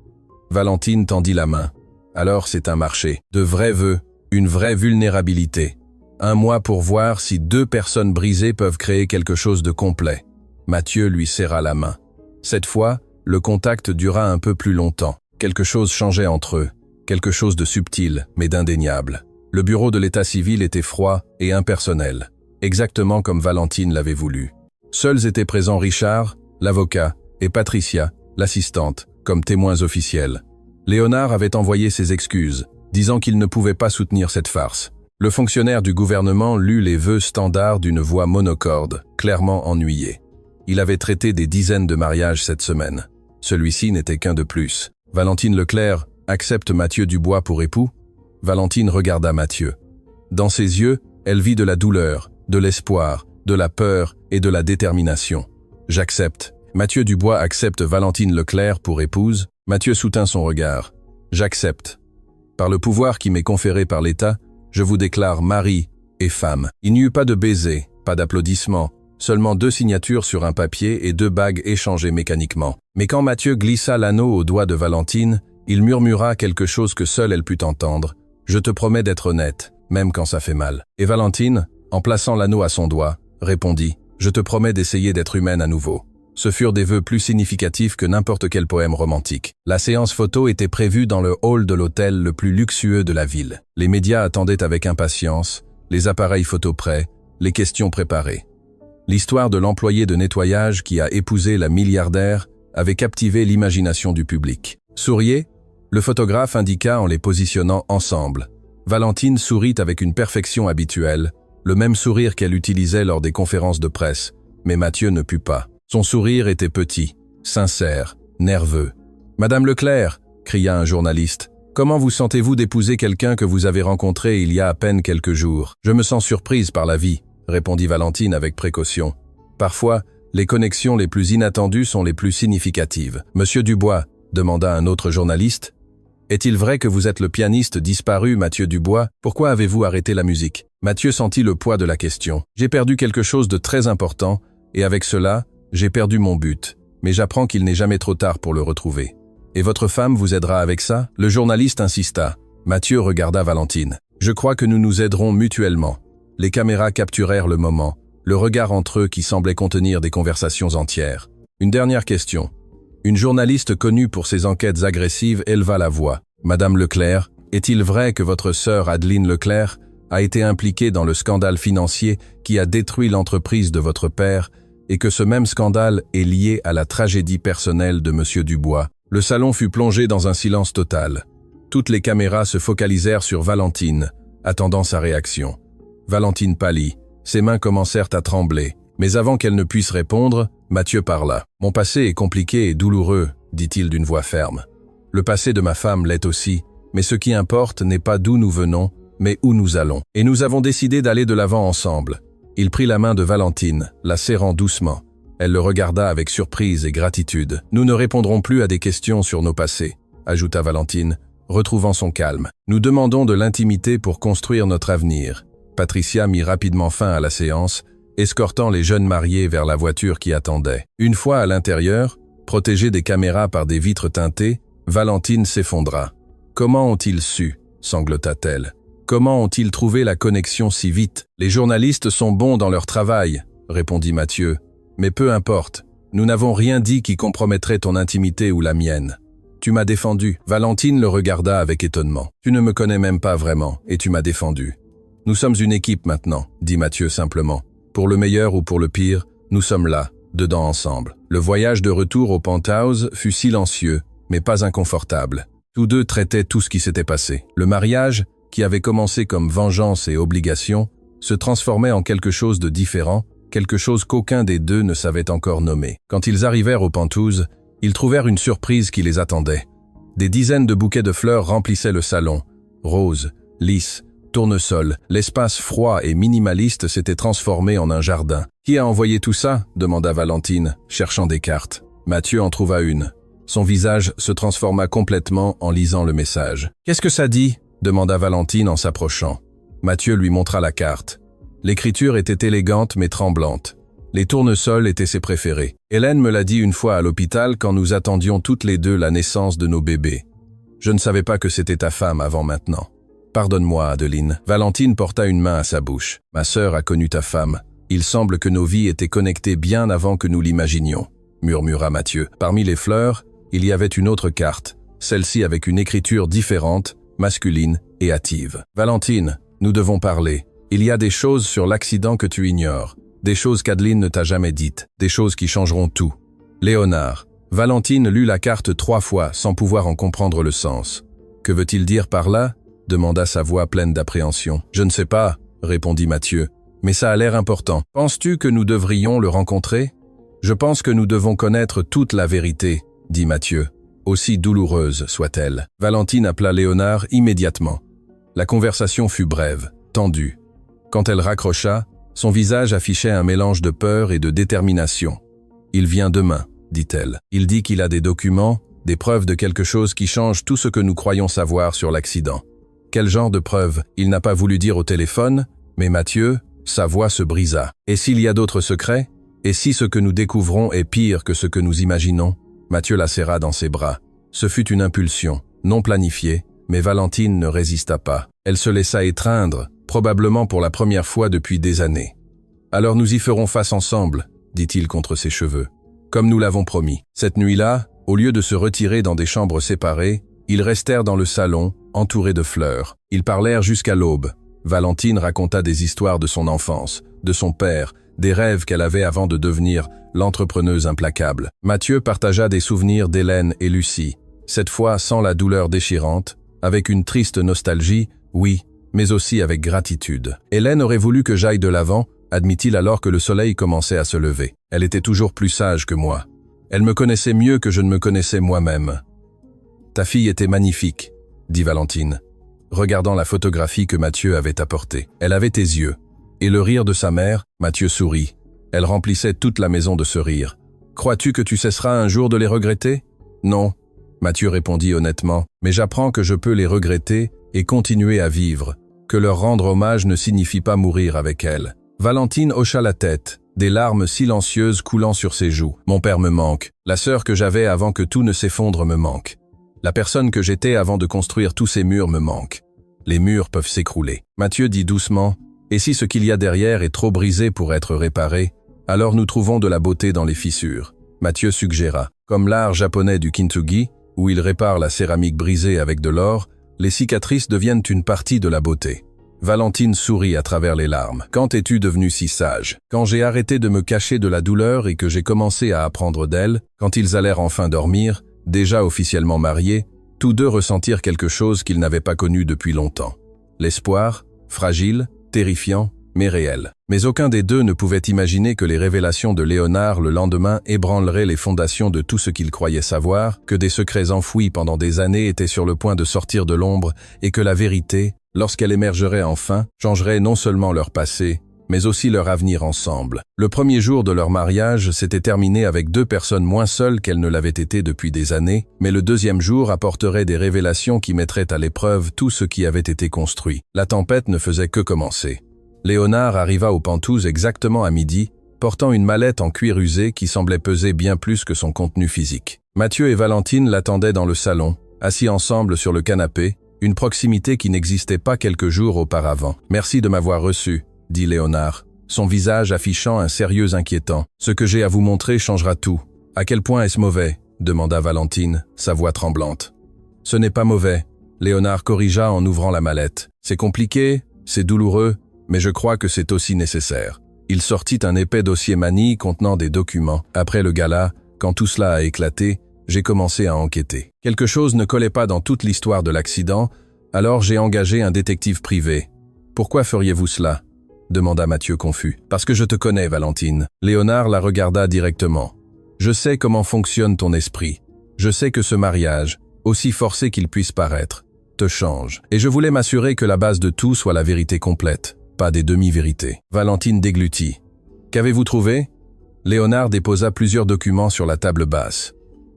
Valentine tendit la main. « Alors c'est un marché. De vrais vœux, une vraie vulnérabilité. 1 mois pour voir si 2 personnes brisées peuvent créer quelque chose de complet. » Mathieu lui serra la main. Cette fois, le contact dura un peu plus longtemps. Quelque chose changeait entre eux. Quelque chose de subtil, mais d'indéniable. Le bureau de l'état civil était froid et impersonnel. Exactement comme Valentine l'avait voulu. Seuls étaient présents Richard, l'avocat, et Patricia, l'assistante, comme témoins officiels. Léonard avait envoyé ses excuses, disant qu'il ne pouvait pas soutenir cette farce. Le fonctionnaire du gouvernement lut les vœux standards d'une voix monocorde, clairement ennuyée. Il avait traité des dizaines de mariages cette semaine. Celui-ci n'était qu'un de plus. Valentine Leclerc accepte Mathieu Dubois pour époux? Valentine regarda Mathieu. Dans ses yeux, elle vit de la douleur, de l'espoir, de la peur et de la détermination. « J'accepte. » Mathieu Dubois accepte Valentine Leclerc pour épouse. Mathieu soutint son regard. « J'accepte. Par le pouvoir qui m'est conféré par l'État, je vous déclare mari et femme. » Il n'y eut pas de baiser, pas d'applaudissements, seulement 2 signatures sur un papier et 2 bagues échangées mécaniquement. Mais quand Mathieu glissa l'anneau au doigt de Valentine, il murmura quelque chose que seule elle put entendre. « Je te promets d'être honnête, même quand ça fait mal. » Et Valentine, en plaçant l'anneau à son doigt, répondit « Je te promets d'essayer d'être humaine à nouveau. » Ce furent des vœux plus significatifs que n'importe quel poème romantique. La séance photo était prévue dans le hall de l'hôtel le plus luxueux de la ville. Les médias attendaient avec impatience, les appareils photo prêts, les questions préparées. L'histoire de l'employé de nettoyage qui a épousé la milliardaire avait captivé l'imagination du public. « Souriez ?» Le photographe indiqua en les positionnant ensemble. Valentine sourit avec une perfection habituelle, le même sourire qu'elle utilisait lors des conférences de presse, mais Mathieu ne put pas. Son sourire était petit, sincère, nerveux. « Madame Leclerc !» cria un journaliste. « Comment vous sentez-vous d'épouser quelqu'un que vous avez rencontré il y a à peine quelques jours ?»« Je me sens surprise par la vie », répondit Valentine avec précaution. « Parfois, les connexions les plus inattendues sont les plus significatives. »« Monsieur Dubois ?» demanda un autre journaliste. « Est-il vrai que vous êtes le pianiste disparu Mathieu Dubois? Pourquoi avez-vous arrêté la musique ?» Mathieu sentit le poids de la question. « J'ai perdu quelque chose de très important, et avec cela, j'ai perdu mon but, mais j'apprends qu'il n'est jamais trop tard pour le retrouver. Et votre femme vous aidera avec ça ?» Le journaliste insista. Mathieu regarda Valentine. Je crois que nous nous aiderons mutuellement. Les caméras capturèrent le moment, le regard entre eux qui semblait contenir des conversations entières. Une dernière question. Une journaliste connue pour ses enquêtes agressives éleva la voix. Madame Leclerc, est-il vrai que votre sœur Adeline Leclerc a été impliquée dans le scandale financier qui a détruit l'entreprise de votre père et que ce même scandale est lié à la tragédie personnelle de Monsieur Dubois? Le salon fut plongé dans un silence total. Toutes les caméras se focalisèrent sur Valentine, attendant sa réaction. Valentine pâlit, ses mains commencèrent à trembler, mais avant qu'elle ne puisse répondre, Mathieu parla. « Mon passé est compliqué et douloureux, dit-il d'une voix ferme. Le passé de ma femme l'est aussi, mais ce qui importe n'est pas d'où nous venons, mais où nous allons. Et nous avons décidé d'aller de l'avant ensemble. » Il prit la main de Valentine, la serrant doucement. Elle le regarda avec surprise et gratitude. « Nous ne répondrons plus à des questions sur nos passés, » ajouta Valentine, retrouvant son calme. « Nous demandons de l'intimité pour construire notre avenir. » Patricia mit rapidement fin à la séance, escortant les jeunes mariés vers la voiture qui attendait. Une fois à l'intérieur, protégée des caméras par des vitres teintées, Valentine s'effondra. « Comment ont-ils su ?» sanglota-t-elle. « Comment ont-ils trouvé la connexion si vite ? Les journalistes sont bons dans leur travail, » répondit Mathieu. « Mais peu importe, nous n'avons rien dit qui compromettrait ton intimité ou la mienne. Tu m'as défendu. » Valentine le regarda avec étonnement. « Tu ne me connais même pas vraiment, et tu m'as défendu. » « Nous sommes une équipe maintenant, » dit Mathieu simplement. « Pour le meilleur ou pour le pire, nous sommes là, dedans ensemble. » Le voyage de retour au penthouse fut silencieux, mais pas inconfortable. Tous deux traitaient tout ce qui s'était passé. Le mariage, qui avait commencé comme vengeance et obligation, se transformait en quelque chose de différent, quelque chose qu'aucun des deux ne savait encore nommer. Quand ils arrivèrent au penthouse, ils trouvèrent une surprise qui les attendait. Des dizaines de bouquets de fleurs remplissaient le salon. Roses, lys, tournesol, l'espace froid et minimaliste s'était transformé en un jardin. « Qui a envoyé tout ça ?» demanda Valentine, cherchant des cartes. Mathieu en trouva une. Son visage se transforma complètement en lisant le message. « Qu'est-ce que ça dit ?» demanda Valentine en s'approchant. Mathieu lui montra la carte. L'écriture était élégante mais tremblante. Les tournesols étaient ses préférés. « Hélène me l'a dit une fois à l'hôpital quand nous attendions toutes les deux la naissance de nos bébés. Je ne savais pas que c'était ta femme avant maintenant. » « Pardonne-moi, Adeline. » Valentine porta une main à sa bouche. « Ma sœur a connu ta femme. Il semble que nos vies étaient connectées bien avant que nous l'imaginions, » murmura Mathieu. Parmi les fleurs, il y avait une autre carte, celle-ci avec une écriture différente, masculine et hâtive. « Valentine, nous devons parler. Il y a des choses sur l'accident que tu ignores, des choses qu'Adeline ne t'a jamais dites, des choses qui changeront tout. Léonard. » Valentine lut la carte 3 fois sans pouvoir en comprendre le sens. « Que veut-il dire par là ?» demanda sa voix pleine d'appréhension. « Je ne sais pas, » répondit Mathieu, « mais ça a l'air important. Penses-tu que nous devrions le rencontrer ? » « Je pense que nous devons connaître toute la vérité, » dit Mathieu, aussi douloureuse soit-elle. Valentine appela Léonard immédiatement. La conversation fut brève, tendue. Quand elle raccrocha, son visage affichait un mélange de peur et de détermination. « Il vient demain, » dit-elle. « Il dit qu'il a des documents, des preuves de quelque chose qui change tout ce que nous croyons savoir sur l'accident. » Quel genre de preuves? Il n'a pas voulu dire au téléphone, mais Mathieu, sa voix se brisa. Et s'il y a d'autres secrets? Et si ce que nous découvrons est pire que ce que nous imaginons? Mathieu la serra dans ses bras. Ce fut une impulsion, non planifiée, mais Valentine ne résista pas. Elle se laissa étreindre, probablement pour la première fois depuis des années. « Alors nous y ferons face ensemble, » dit-il contre ses cheveux. « Comme nous l'avons promis. » Cette nuit-là, au lieu de se retirer dans des chambres séparées, ils restèrent dans le salon, entourés de fleurs. Ils parlèrent jusqu'à l'aube. Valentine raconta des histoires de son enfance, de son père, des rêves qu'elle avait avant de devenir l'entrepreneuse implacable. Mathieu partagea des souvenirs d'Hélène et Lucie, cette fois sans la douleur déchirante, avec une triste nostalgie, oui, mais aussi avec gratitude. Hélène aurait voulu que j'aille de l'avant, admit-il alors que le soleil commençait à se lever. Elle était toujours plus sage que moi. Elle me connaissait mieux que je ne me connaissais moi-même. « Ta fille était magnifique, » dit Valentine, regardant la photographie que Mathieu avait apportée. Elle avait tes yeux. Et le rire de sa mère, Mathieu sourit. Elle remplissait toute la maison de ce rire. « Crois-tu que tu cesseras un jour de les regretter ?»« Non, » Mathieu répondit honnêtement, « mais j'apprends que je peux les regretter et continuer à vivre, que leur rendre hommage ne signifie pas mourir avec elles. » Valentine hocha la tête, des larmes silencieuses coulant sur ses joues. « Mon père me manque. La sœur que j'avais avant que tout ne s'effondre me manque. La personne que j'étais avant de construire tous ces murs me manque. Les murs peuvent s'écrouler. Mathieu dit doucement, « Et si ce qu'il y a derrière est trop brisé pour être réparé, alors nous trouvons de la beauté dans les fissures. » Mathieu suggéra, « Comme l'art japonais du kintsugi, où il répare la céramique brisée avec de l'or, les cicatrices deviennent une partie de la beauté. » Valentine sourit à travers les larmes. « Quand es-tu devenue si sage? Quand j'ai arrêté de me cacher de la douleur et que j'ai commencé à apprendre d'elle, quand ils allèrent enfin dormir, déjà officiellement mariés, tous deux ressentirent quelque chose qu'ils n'avaient pas connu depuis longtemps. L'espoir, fragile, terrifiant, mais réel. Mais aucun des deux ne pouvait imaginer que les révélations de Léonard le lendemain ébranleraient les fondations de tout ce qu'ils croyaient savoir, que des secrets enfouis pendant des années étaient sur le point de sortir de l'ombre et que la vérité, lorsqu'elle émergerait enfin, changerait non seulement leur passé, mais aussi leur avenir ensemble. Le premier jour de leur mariage s'était terminé avec deux personnes moins seules qu'elles ne l'avaient été depuis des années, mais le deuxième jour apporterait des révélations qui mettraient à l'épreuve tout ce qui avait été construit. La tempête ne faisait que commencer. Léonard arriva aux Pentouses exactement à midi, portant une mallette en cuir usé qui semblait peser bien plus que son contenu physique. Mathieu et Valentine l'attendaient dans le salon, assis ensemble sur le canapé, une proximité qui n'existait pas quelques jours auparavant. « Merci de m'avoir reçu », dit Léonard, son visage affichant un sérieux inquiétant. « Ce que j'ai à vous montrer changera tout. »« À quel point est-ce mauvais ?» demanda Valentine, sa voix tremblante. « Ce n'est pas mauvais. » Léonard corrigea en ouvrant la mallette. « C'est compliqué, c'est douloureux, mais je crois que c'est aussi nécessaire. » Il sortit un épais dossier manille contenant des documents. Après le gala, quand tout cela a éclaté, j'ai commencé à enquêter. Quelque chose ne collait pas dans toute l'histoire de l'accident, alors j'ai engagé un détective privé. « Pourquoi feriez-vous cela ?» demanda Mathieu confus. « Parce que je te connais, Valentine. » Léonard la regarda directement. « Je sais comment fonctionne ton esprit. Je sais que ce mariage, aussi forcé qu'il puisse paraître, te change. Et je voulais m'assurer que la base de tout soit la vérité complète, pas des demi-vérités. » Valentine déglutit. « Qu'avez-vous trouvé ?» Léonard déposa plusieurs documents sur la table basse.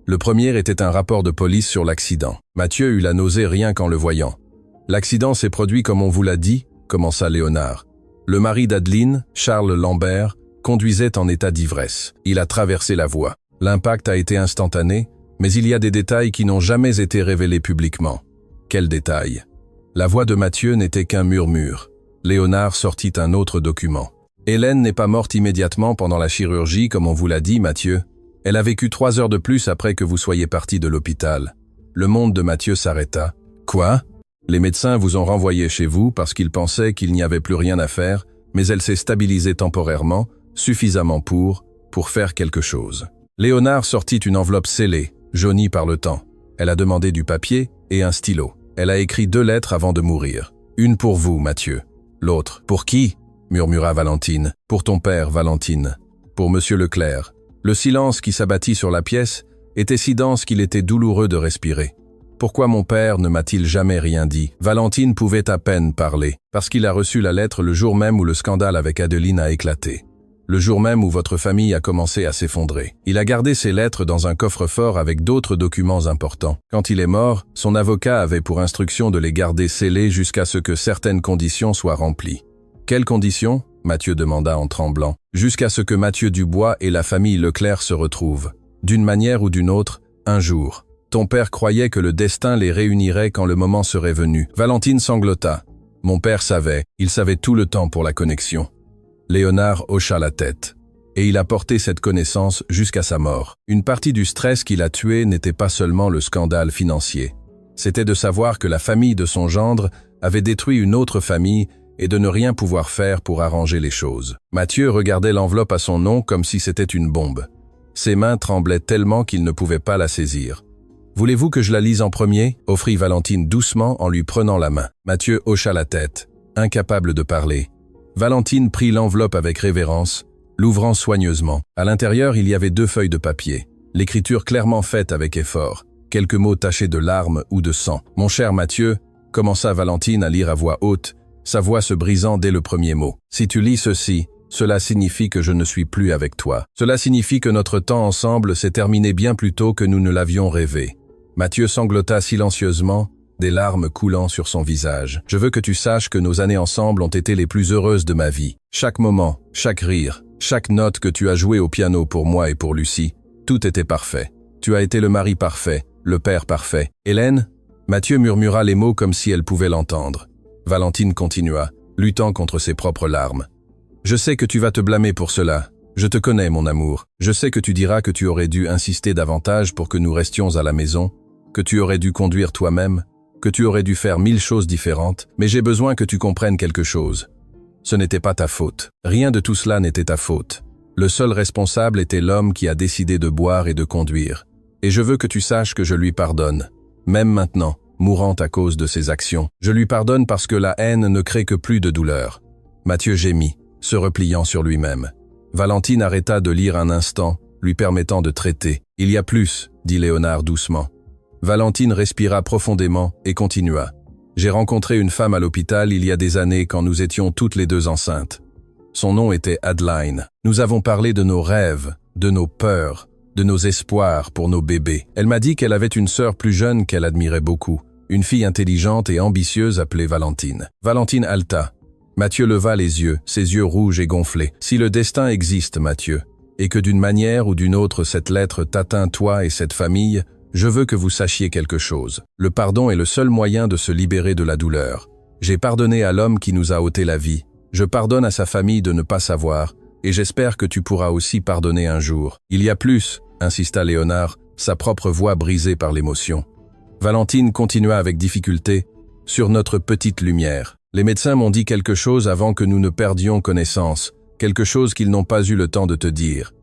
Le premier était un rapport de police sur l'accident. Mathieu eut la nausée rien qu'en le voyant. « L'accident s'est produit comme on vous l'a dit », commença Léonard. Le mari d'Adeline, Charles Lambert, conduisait en état d'ivresse. Il a traversé la voie. L'impact a été instantané, mais il y a des détails qui n'ont jamais été révélés publiquement. Quels détails? La voix de Mathieu n'était qu'un murmure. Léonard sortit un autre document. Hélène n'est pas morte immédiatement pendant la chirurgie, comme on vous l'a dit, Mathieu. Elle a vécu 3 heures de plus après que vous soyez parti de l'hôpital. Le monde de Mathieu s'arrêta. Quoi? Les médecins vous ont renvoyé chez vous parce qu'ils pensaient qu'il n'y avait plus rien à faire, mais elle s'est stabilisée temporairement, suffisamment pour faire quelque chose. Léonard sortit une enveloppe scellée, jaunie par le temps. Elle a demandé du papier et un stylo. Elle a écrit 2 lettres avant de mourir. Une pour vous, Mathieu. L'autre. Pour qui? Murmura Valentine. Pour ton père, Valentine. Pour Monsieur Leclerc. Le silence qui s'abattit sur la pièce était si dense qu'il était douloureux de respirer. Pourquoi mon père ne m'a-t-il jamais rien dit? Valentine pouvait à peine parler, parce qu'il a reçu la lettre le jour même où le scandale avec Adeline a éclaté. Le jour même où votre famille a commencé à s'effondrer. Il a gardé ces lettres dans un coffre-fort avec d'autres documents importants. Quand il est mort, son avocat avait pour instruction de les garder scellés jusqu'à ce que certaines conditions soient remplies. Quelles conditions? Mathieu demanda en tremblant. Jusqu'à ce que Mathieu Dubois et la famille Leclerc se retrouvent. D'une manière ou d'une autre, un jour. Ton père croyait que le destin les réunirait quand le moment serait venu. Valentine sanglota. Mon père savait, il savait tout le temps pour la connexion. Léonard hocha la tête. Et il a porté cette connaissance jusqu'à sa mort. Une partie du stress qui l'a tué n'était pas seulement le scandale financier. C'était de savoir que la famille de son gendre avait détruit une autre famille et de ne rien pouvoir faire pour arranger les choses. Mathieu regardait l'enveloppe à son nom comme si c'était une bombe. Ses mains tremblaient tellement qu'il ne pouvait pas la saisir. « Voulez-vous que je la lise en premier ?» offrit Valentine doucement en lui prenant la main. Mathieu hocha la tête, incapable de parler. Valentine prit l'enveloppe avec révérence, l'ouvrant soigneusement. À l'intérieur, il y avait 2 feuilles de papier, l'écriture clairement faite avec effort, quelques mots tachés de larmes ou de sang. « Mon cher Mathieu », commença Valentine à lire à voix haute, sa voix se brisant dès le premier mot. « Si tu lis ceci, cela signifie que je ne suis plus avec toi. Cela signifie que notre temps ensemble s'est terminé bien plus tôt que nous ne l'avions rêvé. » Mathieu sanglota silencieusement, des larmes coulant sur son visage. « Je veux que tu saches que nos années ensemble ont été les plus heureuses de ma vie. Chaque moment, chaque rire, chaque note que tu as jouée au piano pour moi et pour Lucie, tout était parfait. Tu as été le mari parfait, le père parfait. Hélène ?» Mathieu murmura les mots comme si elle pouvait l'entendre. Valentine continua, luttant contre ses propres larmes. Je sais que tu vas te blâmer pour cela. Je te connais, mon amour. Je sais que tu diras que tu aurais dû insister davantage pour que nous restions à la maison, que tu aurais dû conduire toi-même, que tu aurais dû faire 1000 choses différentes, mais j'ai besoin que tu comprennes quelque chose. Ce n'était pas ta faute. Rien de tout cela n'était ta faute. Le seul responsable était l'homme qui a décidé de boire et de conduire. Et je veux que tu saches que je lui pardonne. Même maintenant, mourant à cause de ses actions. Je lui pardonne parce que la haine ne crée que plus de douleur. Mathieu gémit, se repliant sur lui-même. Valentine arrêta de lire un instant, lui permettant de traiter. « Il y a plus », dit Léonard doucement. Valentine respira profondément et continua. « J'ai rencontré une femme à l'hôpital il y a des années quand nous étions toutes les deux enceintes. Son nom était Adeline. Nous avons parlé de nos rêves, de nos peurs, de nos espoirs pour nos bébés. Elle m'a dit qu'elle avait une sœur plus jeune qu'elle admirait beaucoup, une fille intelligente et ambitieuse appelée Valentine. Valentine haleta. Mathieu leva les yeux, ses yeux rouges et gonflés. « Si le destin existe, Mathieu, et que d'une manière ou d'une autre cette lettre t'atteint toi et cette famille, je veux que vous sachiez quelque chose. Le pardon est le seul moyen de se libérer de la douleur. J'ai pardonné à l'homme qui nous a ôté la vie. Je pardonne à sa famille de ne pas savoir, et j'espère que tu pourras aussi pardonner un jour. Il y a plus, insista Léonard, sa propre voix brisée par l'émotion. Valentine continua avec difficulté, sur notre petite lumière. Les médecins m'ont dit quelque chose avant que nous ne perdions connaissance, quelque chose qu'ils n'ont pas eu le temps de te dire.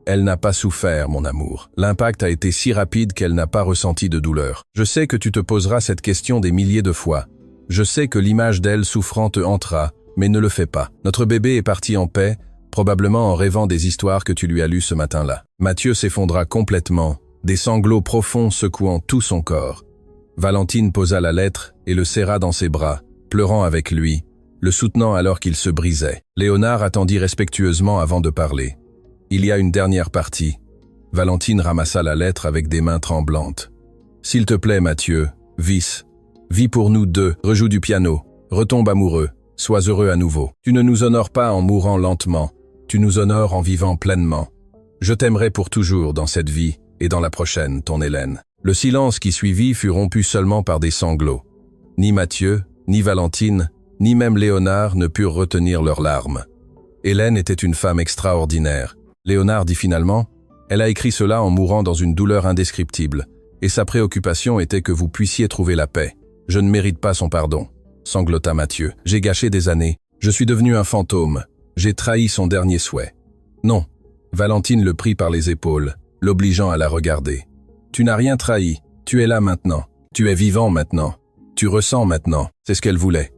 Elle n'a pas souffert, mon amour. L'impact a été si rapide qu'elle n'a pas ressenti de douleur. Je sais que tu te poseras cette question des milliers de fois. Je sais que l'image d'elle souffrant te hantera, mais ne le fais pas. Notre bébé est parti en paix, probablement en rêvant des histoires que tu lui as lues ce matin-là. Mathieu s'effondra complètement, des sanglots profonds secouant tout son corps. Valentine posa la lettre et le serra dans ses bras, pleurant avec lui, le soutenant alors qu'il se brisait. Léonard attendit respectueusement avant de parler. Il y a une dernière partie. Valentine ramassa la lettre avec des mains tremblantes. S'il te plaît, Mathieu, vis pour nous deux, rejoue du piano, retombe amoureux. Sois heureux à nouveau. Tu ne nous honores pas en mourant lentement, tu nous honores en vivant pleinement. Je t'aimerai pour toujours dans cette vie et dans la prochaine, ton Hélène. Le silence qui suivit fut rompu seulement par des sanglots. Ni Mathieu, ni Valentine, ni même Léonard ne purent retenir leurs larmes. Hélène était une femme extraordinaire. Léonard dit finalement, elle a écrit cela en mourant dans une douleur indescriptible, et sa préoccupation était que vous puissiez trouver la paix. Je ne mérite pas son pardon. Sanglota Mathieu. J'ai gâché des années. Je suis devenu un fantôme. J'ai trahi son dernier souhait. Non. Valentine le prit par les épaules, l'obligeant à la regarder. Tu n'as rien trahi. Tu es là maintenant. Tu es vivant maintenant. Tu ressens maintenant. C'est ce qu'elle voulait.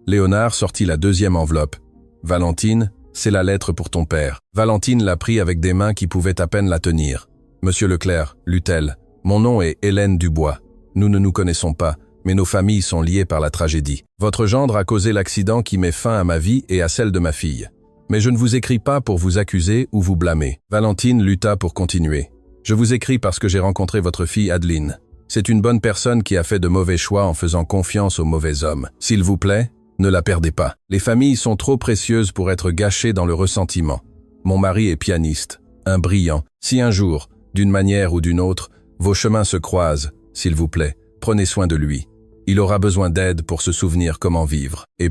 Léonard sortit la deuxième enveloppe. Valentine, c'est la lettre pour ton père. Valentine la prit avec des mains qui pouvaient à peine la tenir. Monsieur Leclerc, lut-elle, mon nom est Hélène Dubois. Nous ne nous connaissons pas, mais nos familles sont liées par la tragédie. Votre gendre a causé l'accident qui met fin à ma vie et à celle de ma fille. Mais je ne vous écris pas pour vous accuser ou vous blâmer. Valentine lutta pour continuer. Je vous écris parce que j'ai rencontré votre fille Adeline. C'est une bonne personne qui a fait de mauvais choix en faisant confiance aux mauvais hommes. S'il vous plaît, ne la perdez pas. Les familles sont trop précieuses pour être gâchées dans le ressentiment. Mon mari est pianiste, un brillant. Si un jour, d'une manière ou d'une autre, vos chemins se croisent, s'il vous plaît, prenez soin de lui. Il aura besoin d'aide pour se souvenir comment vivre. Et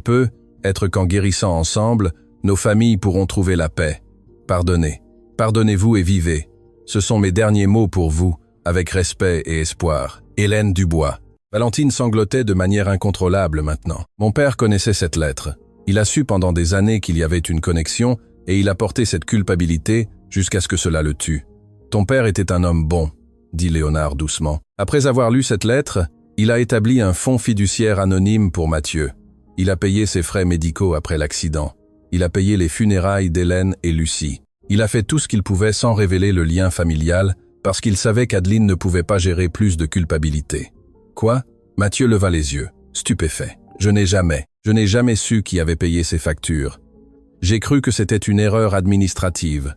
être qu'en guérissant ensemble, nos familles pourront trouver la paix. Pardonnez. Pardonnez-vous et vivez. Ce sont mes derniers mots pour vous, avec respect et espoir. Hélène Dubois. Valentine sanglotait de manière incontrôlable maintenant. Mon père connaissait cette lettre. Il a su pendant des années qu'il y avait une connexion et il a porté cette culpabilité jusqu'à ce que cela le tue. Ton père était un homme bon, dit Léonard doucement. Après avoir lu cette lettre, il a établi un fonds fiduciaire anonyme pour Mathieu. Il a payé ses frais médicaux après l'accident. Il a payé les funérailles d'Hélène et Lucie. Il a fait tout ce qu'il pouvait sans révéler le lien familial parce qu'il savait qu'Adeline ne pouvait pas gérer plus de culpabilité. Quoi? Mathieu leva les yeux, stupéfait. Je n'ai jamais su qui avait payé ces factures. J'ai cru que c'était une erreur administrative.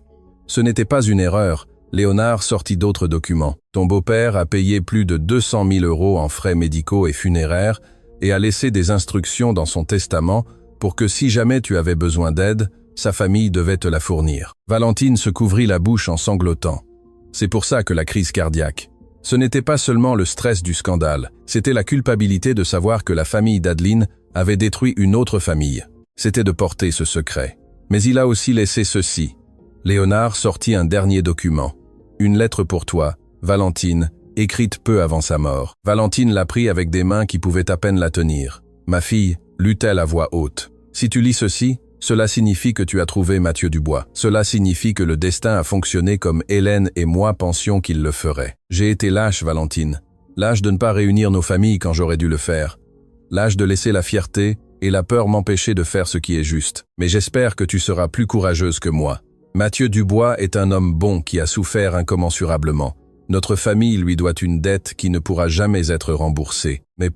Ce n'était pas une erreur. Léonard sortit d'autres documents. Ton beau-père a payé plus de 200 000 € en frais médicaux et funéraires et a laissé des instructions dans son testament pour que si jamais tu avais besoin d'aide, sa famille devait te la fournir. Valentine se couvrit la bouche en sanglotant. C'est pour ça que la crise cardiaque. Ce n'était pas seulement le stress du scandale, c'était la culpabilité de savoir que la famille d'Adeline avait détruit une autre famille. C'était de porter ce secret. Mais il a aussi laissé ceci. Léonard sortit un dernier document. Une lettre pour toi, Valentine, écrite peu avant sa mort. Valentine l'a pris avec des mains qui pouvaient à peine la tenir. Ma fille, lut-elle à voix haute. Si tu lis ceci, cela signifie que tu as trouvé Mathieu Dubois. Cela signifie que le destin a fonctionné comme Hélène et moi pensions qu'il le ferait. J'ai été lâche, Valentine. Lâche de ne pas réunir nos familles quand j'aurais dû le faire. Lâche de laisser la fierté et la peur m'empêcher de faire ce qui est juste. Mais j'espère que tu seras plus courageuse que moi. Mathieu Dubois est un homme bon qui a souffert incommensurablement. Notre famille lui doit une dette qui ne pourra jamais être remboursée. Mais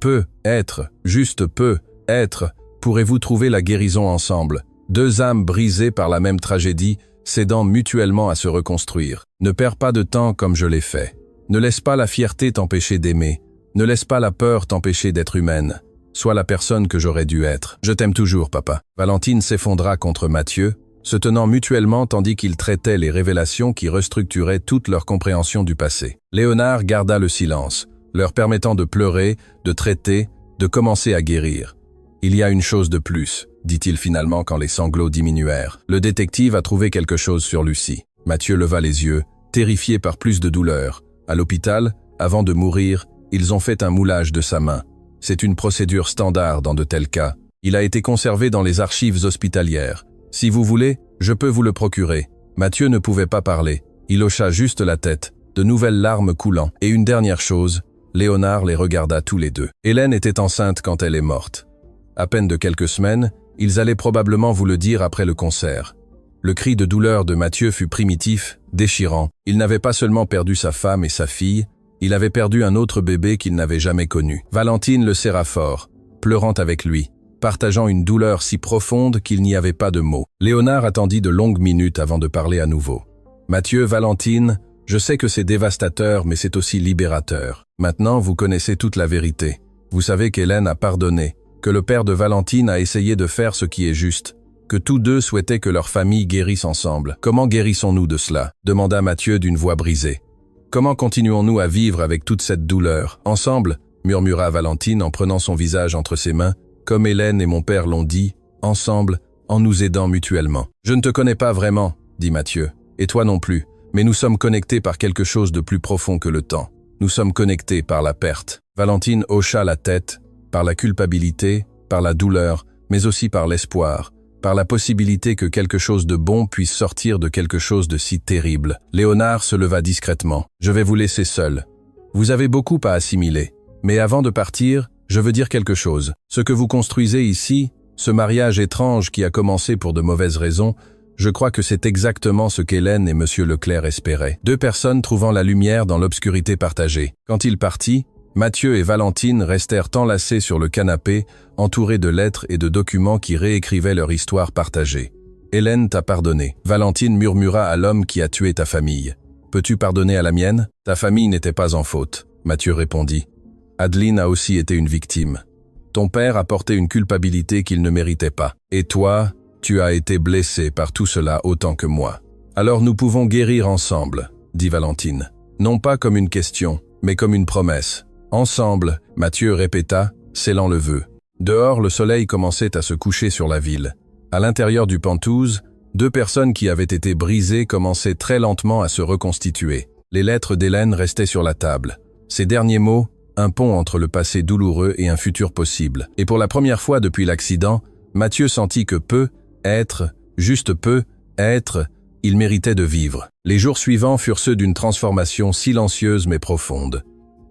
juste peut être, pourrez-vous trouver la guérison ensemble? Deux âmes brisées par la même tragédie, s'aidant mutuellement à se reconstruire. Ne perds pas de temps comme je l'ai fait. Ne laisse pas la fierté t'empêcher d'aimer. Ne laisse pas la peur t'empêcher d'être humaine. Sois la personne que j'aurais dû être. Je t'aime toujours, papa. Valentine s'effondra contre Mathieu, se tenant mutuellement tandis qu'ils traitaient les révélations qui restructuraient toute leur compréhension du passé. Léonard garda le silence, leur permettant de pleurer, de traiter, de commencer à guérir. Il y a une chose de plus, dit-il finalement quand les sanglots diminuèrent. Le détective a trouvé quelque chose sur Lucie. Mathieu leva les yeux, terrifié par plus de douleur. À l'hôpital, avant de mourir, ils ont fait un moulage de sa main. C'est une procédure standard dans de tels cas. Il a été conservé dans les archives hospitalières. Si vous voulez, je peux vous le procurer. Mathieu ne pouvait pas parler. Il hocha juste la tête, de nouvelles larmes coulant. Et une dernière chose, Léonard les regarda tous les deux. Hélène était enceinte quand elle est morte. À peine de quelques semaines, ils allaient probablement vous le dire après le concert. Le cri de douleur de Mathieu fut primitif, déchirant. Il n'avait pas seulement perdu sa femme et sa fille, il avait perdu un autre bébé qu'il n'avait jamais connu. Valentine le serra fort, pleurant avec lui, partageant une douleur si profonde qu'il n'y avait pas de mots. Léonard attendit de longues minutes avant de parler à nouveau. « Mathieu, Valentine, je sais que c'est dévastateur, mais c'est aussi libérateur. Maintenant, vous connaissez toute la vérité. Vous savez qu'Hélène a pardonné, que le père de Valentine a essayé de faire ce qui est juste, que tous deux souhaitaient que leur famille guérisse ensemble. Comment guérissons-nous de cela ?» demanda Mathieu d'une voix brisée. « Comment continuons-nous à vivre avec toute cette douleur? Ensemble, murmura Valentine en prenant son visage entre ses mains, comme Hélène et mon père l'ont dit, ensemble, en nous aidant mutuellement. Je ne te connais pas vraiment, dit Mathieu, et toi non plus, mais nous sommes connectés par quelque chose de plus profond que le temps. Nous sommes connectés par la perte. Valentine hocha la tête, par la culpabilité, par la douleur, mais aussi par l'espoir, par la possibilité que quelque chose de bon puisse sortir de quelque chose de si terrible. Léonard se leva discrètement. « Je vais vous laisser seul. Vous avez beaucoup à assimiler. Mais avant de partir, je veux dire quelque chose. Ce que vous construisez ici, ce mariage étrange qui a commencé pour de mauvaises raisons, je crois que c'est exactement ce qu'Hélène et Monsieur Leclerc espéraient. Deux personnes trouvant la lumière dans l'obscurité partagée. Quand il partit, Mathieu et Valentine restèrent enlacés sur le canapé, entourés de lettres et de documents qui réécrivaient leur histoire partagée. « Hélène t'a pardonné. » Valentine murmura à l'homme qui a tué ta famille. « Peux-tu pardonner à la mienne ?»« Ta famille n'était pas en faute. » Mathieu répondit. « Adeline a aussi été une victime. Ton père a porté une culpabilité qu'il ne méritait pas. Et toi, tu as été blessé par tout cela autant que moi. Alors nous pouvons guérir ensemble, dit Valentine. Non pas comme une question, mais comme une promesse. Ensemble, Mathieu répéta, scellant le vœu. Dehors, le soleil commençait à se coucher sur la ville. À l'intérieur du Penthouse, deux personnes qui avaient été brisées commençaient très lentement à se reconstituer. Les lettres d'Hélène restaient sur la table. Ces derniers mots, un pont entre le passé douloureux et un futur possible. Et pour la première fois depuis l'accident, Mathieu sentit que juste peut être, il méritait de vivre. Les jours suivants furent ceux d'une transformation silencieuse mais profonde.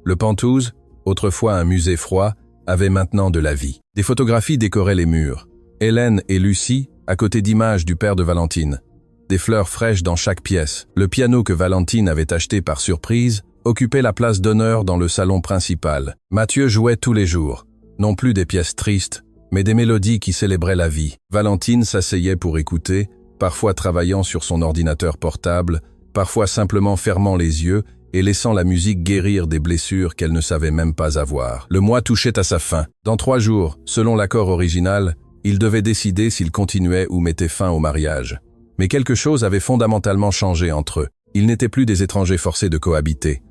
Le Penthouse, autrefois un musée froid, avait maintenant de la vie. Des photographies décoraient les murs. Hélène et Lucie, à côté d'images du père de Valentine. Des fleurs fraîches dans chaque pièce. Le piano que Valentine avait acheté par surprise occupait la place d'honneur dans le salon principal. Mathieu jouait tous les jours. Non plus des pièces tristes, mais des mélodies qui célébraient la vie. Valentine s'asseyait pour écouter, parfois travaillant sur son ordinateur portable, parfois simplement fermant les yeux et laissant la musique guérir des blessures qu'elle ne savait même pas avoir. Le mois touchait à sa fin. Dans 3 jours, selon l'accord original, il devait décider s'il continuait ou mettait fin au mariage. Mais quelque chose avait fondamentalement changé entre eux. Ils n'étaient plus des étrangers forcés de cohabiter.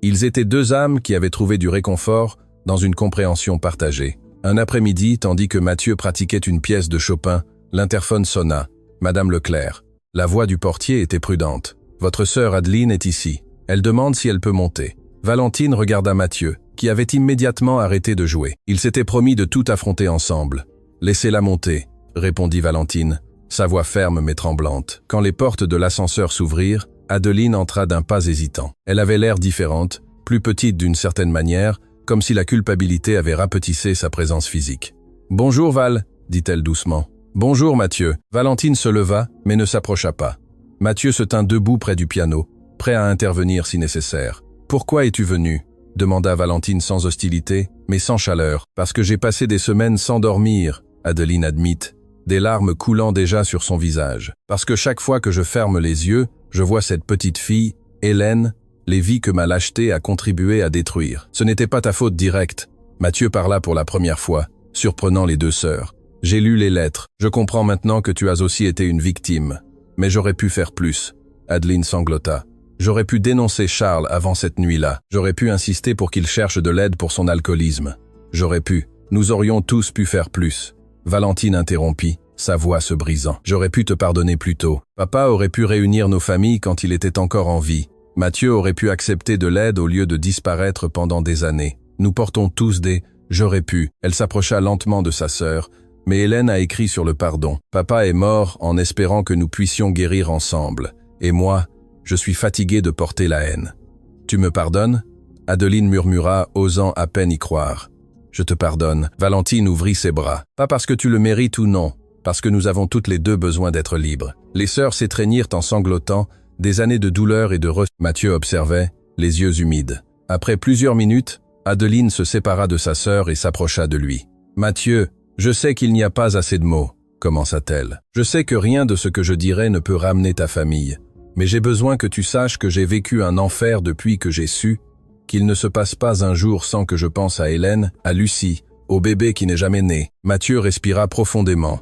Ils étaient deux âmes qui avaient trouvé du réconfort dans une compréhension partagée. Un après-midi, tandis que Mathieu pratiquait une pièce de Chopin, l'interphone sonna. Madame Leclerc. La voix du portier était prudente. Votre sœur Adeline est ici. Elle demande si elle peut monter. Valentine regarda Mathieu, qui avait immédiatement arrêté de jouer. Ils s'étaient promis de tout affronter ensemble. Laissez-la monter, répondit Valentine, sa voix ferme mais tremblante. Quand les portes de l'ascenseur s'ouvrirent, Adeline entra d'un pas hésitant. Elle avait l'air différente, plus petite d'une certaine manière, comme si la culpabilité avait rapetissé sa présence physique. « Bonjour Val », dit-elle doucement. « Bonjour Mathieu ». Valentine se leva, mais ne s'approcha pas. Mathieu se tint debout près du piano, prêt à intervenir si nécessaire. « Pourquoi es-tu venu ?» demanda Valentine sans hostilité, mais sans chaleur. « Parce que j'ai passé des semaines sans dormir », Adeline admit, des larmes coulant déjà sur son visage. « Parce que chaque fois que je ferme les yeux, je vois cette petite fille, Hélène, les vies que ma lâcheté a contribué à détruire. Ce n'était pas ta faute directe. » Mathieu parla pour la première fois, surprenant les deux sœurs. « J'ai lu les lettres. Je comprends maintenant que tu as aussi été une victime. Mais j'aurais pu faire plus. » Adeline sanglota. « J'aurais pu dénoncer Charles avant cette nuit-là. J'aurais pu insister pour qu'il cherche de l'aide pour son alcoolisme. J'aurais pu. Nous aurions tous pu faire plus. » Valentine interrompit, sa voix se brisant. « J'aurais pu te pardonner plus tôt. Papa aurait pu réunir nos familles quand il était encore en vie. Mathieu aurait pu accepter de l'aide au lieu de disparaître pendant des années. Nous portons tous des « j'aurais pu ». Elle s'approcha lentement de sa sœur, mais Hélène a écrit sur le pardon. Papa est mort en espérant que nous puissions guérir ensemble. Et moi, je suis fatigué de porter la haine. Tu me pardonnes ? Adeline murmura, osant à peine y croire. Je te pardonne. Valentine ouvrit ses bras. Pas parce que tu le mérites ou non, parce que nous avons toutes les deux besoin d'être libres. Les sœurs s'étreignirent en sanglotant, des années de douleur et de Mathieu observait, les yeux humides. Après plusieurs minutes, Adeline se sépara de sa sœur et s'approcha de lui. « Mathieu, je sais qu'il n'y a pas assez de mots, » commença-t-elle. « Je sais que rien de ce que je dirai ne peut ramener ta famille, mais j'ai besoin que tu saches que j'ai vécu un enfer depuis que j'ai su qu'il ne se passe pas un jour sans que je pense à Hélène, à Lucie, au bébé qui n'est jamais né. » Mathieu respira profondément.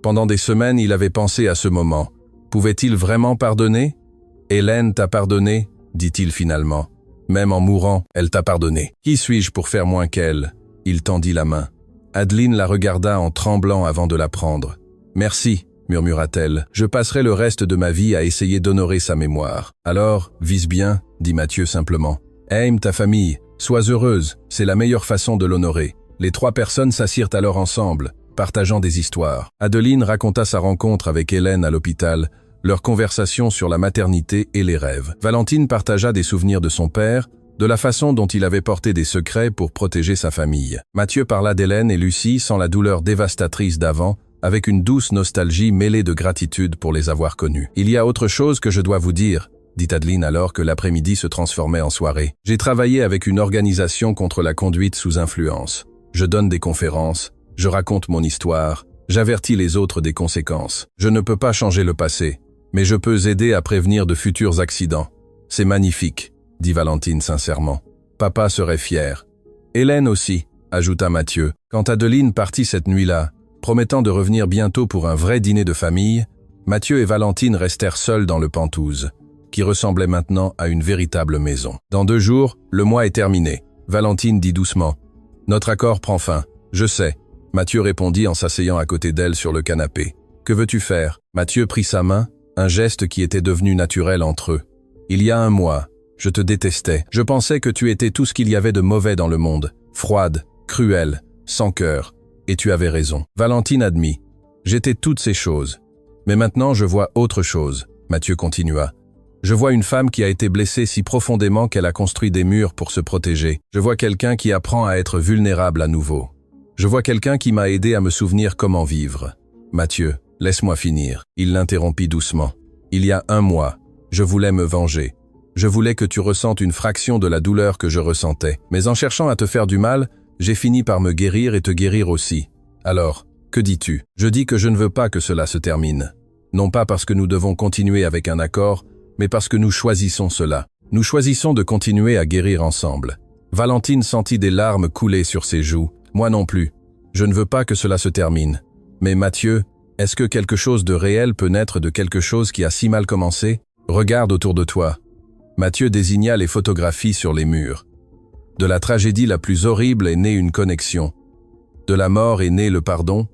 Pendant des semaines, il avait pensé à ce moment. Pouvait-il vraiment pardonner ? « Hélène t'a pardonné ?» dit-il finalement. « Même en mourant, elle t'a pardonné. Qui suis-je pour faire moins qu'elle ?» Il tendit la main. Adeline la regarda en tremblant avant de la prendre. « Merci », murmura-t-elle. « Je passerai le reste de ma vie à essayer d'honorer sa mémoire. »« Alors, vise bien, » dit Mathieu simplement. « Aime ta famille, sois heureuse, c'est la meilleure façon de l'honorer. » Les trois personnes s'assirent alors ensemble, partageant des histoires. Adeline raconta sa rencontre avec Hélène à l'hôpital, leur conversation sur la maternité et les rêves. Valentine partagea des souvenirs de son père, de la façon dont il avait porté des secrets pour protéger sa famille. Mathieu parla d'Hélène et Lucie sans la douleur dévastatrice d'avant, avec une douce nostalgie mêlée de gratitude pour les avoir connus. « Il y a autre chose que je dois vous dire, » dit Adeline alors que l'après-midi se transformait en soirée. « J'ai travaillé avec une organisation contre la conduite sous influence. Je donne des conférences, je raconte mon histoire, j'avertis les autres des conséquences. Je ne peux pas changer le passé, mais je peux aider à prévenir de futurs accidents. C'est magnifique, » dit Valentine sincèrement. « Papa serait fier. » Hélène aussi, ajouta Mathieu. Quand Adeline partit cette nuit-là, promettant de revenir bientôt pour un vrai dîner de famille, Mathieu et Valentine restèrent seuls dans le Penthouse, qui ressemblait maintenant à une véritable maison. « Dans 2 jours, le mois est terminé. » Valentine dit doucement. « Notre accord prend fin. Je sais. » Mathieu répondit en s'asseyant à côté d'elle sur le canapé. « Que veux-tu faire ?» Mathieu prit sa main, un geste qui était devenu naturel entre eux. « Il y a 1 mois, je te détestais. Je pensais que tu étais tout ce qu'il y avait de mauvais dans le monde. Froide, cruelle, sans cœur. Et tu avais raison. » Valentine admit. « J'étais toutes ces choses. Mais maintenant je vois autre chose. » Mathieu continua. « Je vois une femme qui a été blessée si profondément qu'elle a construit des murs pour se protéger. Je vois quelqu'un qui apprend à être vulnérable à nouveau. Je vois quelqu'un qui m'a aidé à me souvenir comment vivre. » Mathieu, laisse-moi finir. Il l'interrompit doucement. « Il y a 1 mois, je voulais me venger. Je voulais que tu ressentes une fraction de la douleur que je ressentais. Mais en cherchant à te faire du mal, j'ai fini par me guérir et te guérir aussi. Alors, que dis-tu ? Je dis que je ne veux pas que cela se termine. Non pas parce que nous devons continuer avec un accord, mais parce que nous choisissons cela. Nous choisissons de continuer à guérir ensemble. » Valentine sentit des larmes couler sur ses joues. « Moi non plus. Je ne veux pas que cela se termine. Mais Mathieu, est-ce que quelque chose de réel peut naître de quelque chose qui a si mal commencé ? Regarde autour de toi. » Mathieu désigna les photographies sur les murs. De la tragédie la plus horrible est née une connexion. De la mort est né le pardon,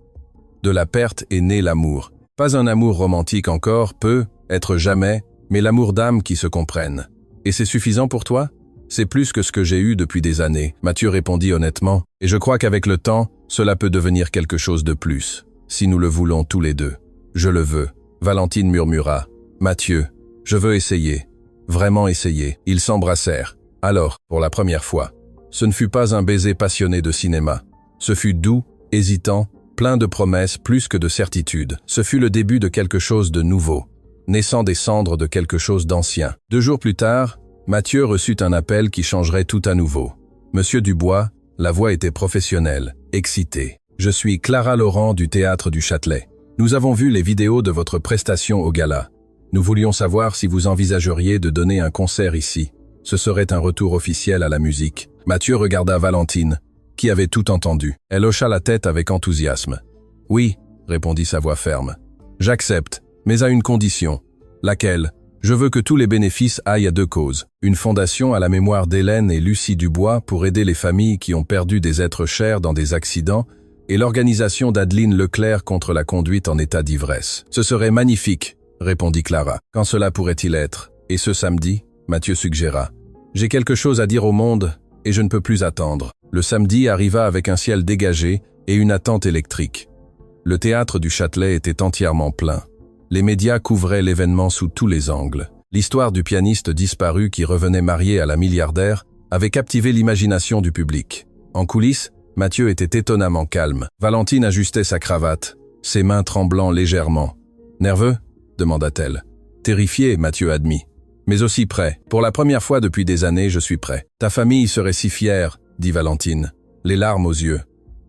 de la perte est né l'amour. Pas un amour romantique encore, peu, être jamais, mais l'amour d'âme qui se comprennent. Et c'est suffisant pour toi? C'est plus que ce que j'ai eu depuis des années, Mathieu répondit honnêtement, et je crois qu'avec le temps, cela peut devenir quelque chose de plus, si nous le voulons tous les deux. Je le veux. Valentine murmura. Mathieu, je veux essayer. Vraiment essayer. Ils s'embrassèrent. Alors, pour la première fois, ce ne fut pas un baiser passionné de cinéma. Ce fut doux, hésitant, plein de promesses plus que de certitudes. Ce fut le début de quelque chose de nouveau, naissant des cendres de quelque chose d'ancien. 2 jours plus tard, Mathieu reçut un appel qui changerait tout à nouveau. Monsieur Dubois, la voix était professionnelle, excitée. Je suis Clara Laurent du Théâtre du Châtelet. Nous avons vu les vidéos de votre prestation au gala. Nous voulions savoir si vous envisageriez de donner un concert ici. Ce serait un retour officiel à la musique. Mathieu regarda Valentine, qui avait tout entendu. Elle hocha la tête avec enthousiasme. « Oui », répondit sa voix ferme. « J'accepte, mais à une condition. Laquelle ? Je veux que tous les bénéfices aillent à 2 causes. Une fondation à la mémoire d'Hélène et Lucie Dubois pour aider les familles qui ont perdu des êtres chers dans des accidents et l'organisation d'Adeline Leclerc contre la conduite en état d'ivresse. Ce serait magnifique, répondit Clara. Quand cela pourrait-il être? Et ce samedi? Mathieu suggéra. J'ai quelque chose à dire au monde et je ne peux plus attendre. Le samedi arriva avec un ciel dégagé et une attente électrique. Le théâtre du Châtelet était entièrement plein. Les médias couvraient l'événement sous tous les angles. L'histoire du pianiste disparu qui revenait marié à la milliardaire avait captivé l'imagination du public. En coulisses, Mathieu était étonnamment calme. Valentine ajustait sa cravate, ses mains tremblant légèrement. « Nerveux ?» demanda-t-elle. Terrifié, Mathieu admit. Mais aussi prêt. Pour la première fois depuis des années, je suis prêt. Ta famille serait si fière, dit Valentine, les larmes aux yeux.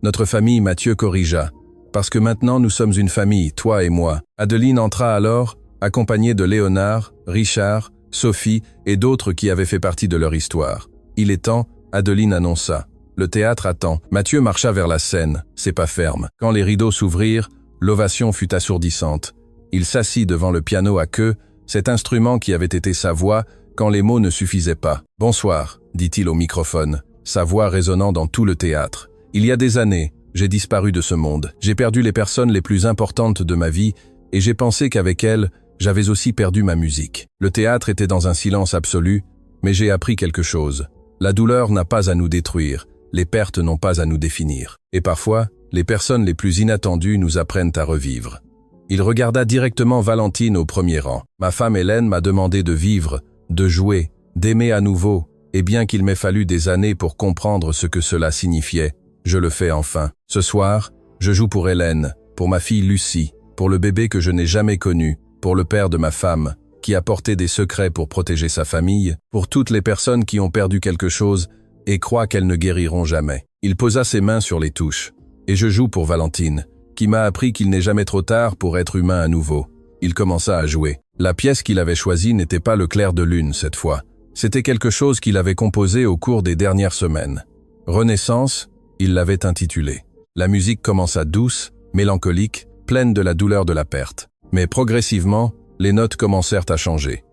Notre famille, Mathieu corrigea. Parce que maintenant nous sommes une famille, toi et moi. Adeline entra alors, accompagnée de Léonard, Richard, Sophie et d'autres qui avaient fait partie de leur histoire. Il est temps, Adeline annonça. Le théâtre attend. Mathieu marcha vers la scène, ses pas fermes. Quand les rideaux s'ouvrirent, l'ovation fut assourdissante. Il s'assit devant le piano à queue, cet instrument qui avait été sa voix quand les mots ne suffisaient pas. « Bonsoir », dit-il au microphone, sa voix résonnant dans tout le théâtre. « Il y a des années, j'ai disparu de ce monde. J'ai perdu les personnes les plus importantes de ma vie et j'ai pensé qu'avec elles, j'avais aussi perdu ma musique. Le théâtre était dans un silence absolu, mais j'ai appris quelque chose. La douleur n'a pas à nous détruire, les pertes n'ont pas à nous définir. Et parfois, les personnes les plus inattendues nous apprennent à revivre. » Il regarda directement Valentine au premier rang. « Ma femme Hélène m'a demandé de vivre, de jouer, d'aimer à nouveau, et bien qu'il m'ait fallu des années pour comprendre ce que cela signifiait, je le fais enfin. Ce soir, je joue pour Hélène, pour ma fille Lucie, pour le bébé que je n'ai jamais connu, pour le père de ma femme, qui a porté des secrets pour protéger sa famille, pour toutes les personnes qui ont perdu quelque chose et croient qu'elles ne guériront jamais. » Il posa ses mains sur les touches. « Et je joue pour Valentine, qui m'a appris qu'il n'est jamais trop tard pour être humain à nouveau. » Il commença à jouer. La pièce qu'il avait choisie n'était pas le clair de lune cette fois. C'était quelque chose qu'il avait composé au cours des dernières semaines. Renaissance, il l'avait intitulé. La musique commença douce, mélancolique, pleine de la douleur de la perte. Mais progressivement, les notes commencèrent à changer.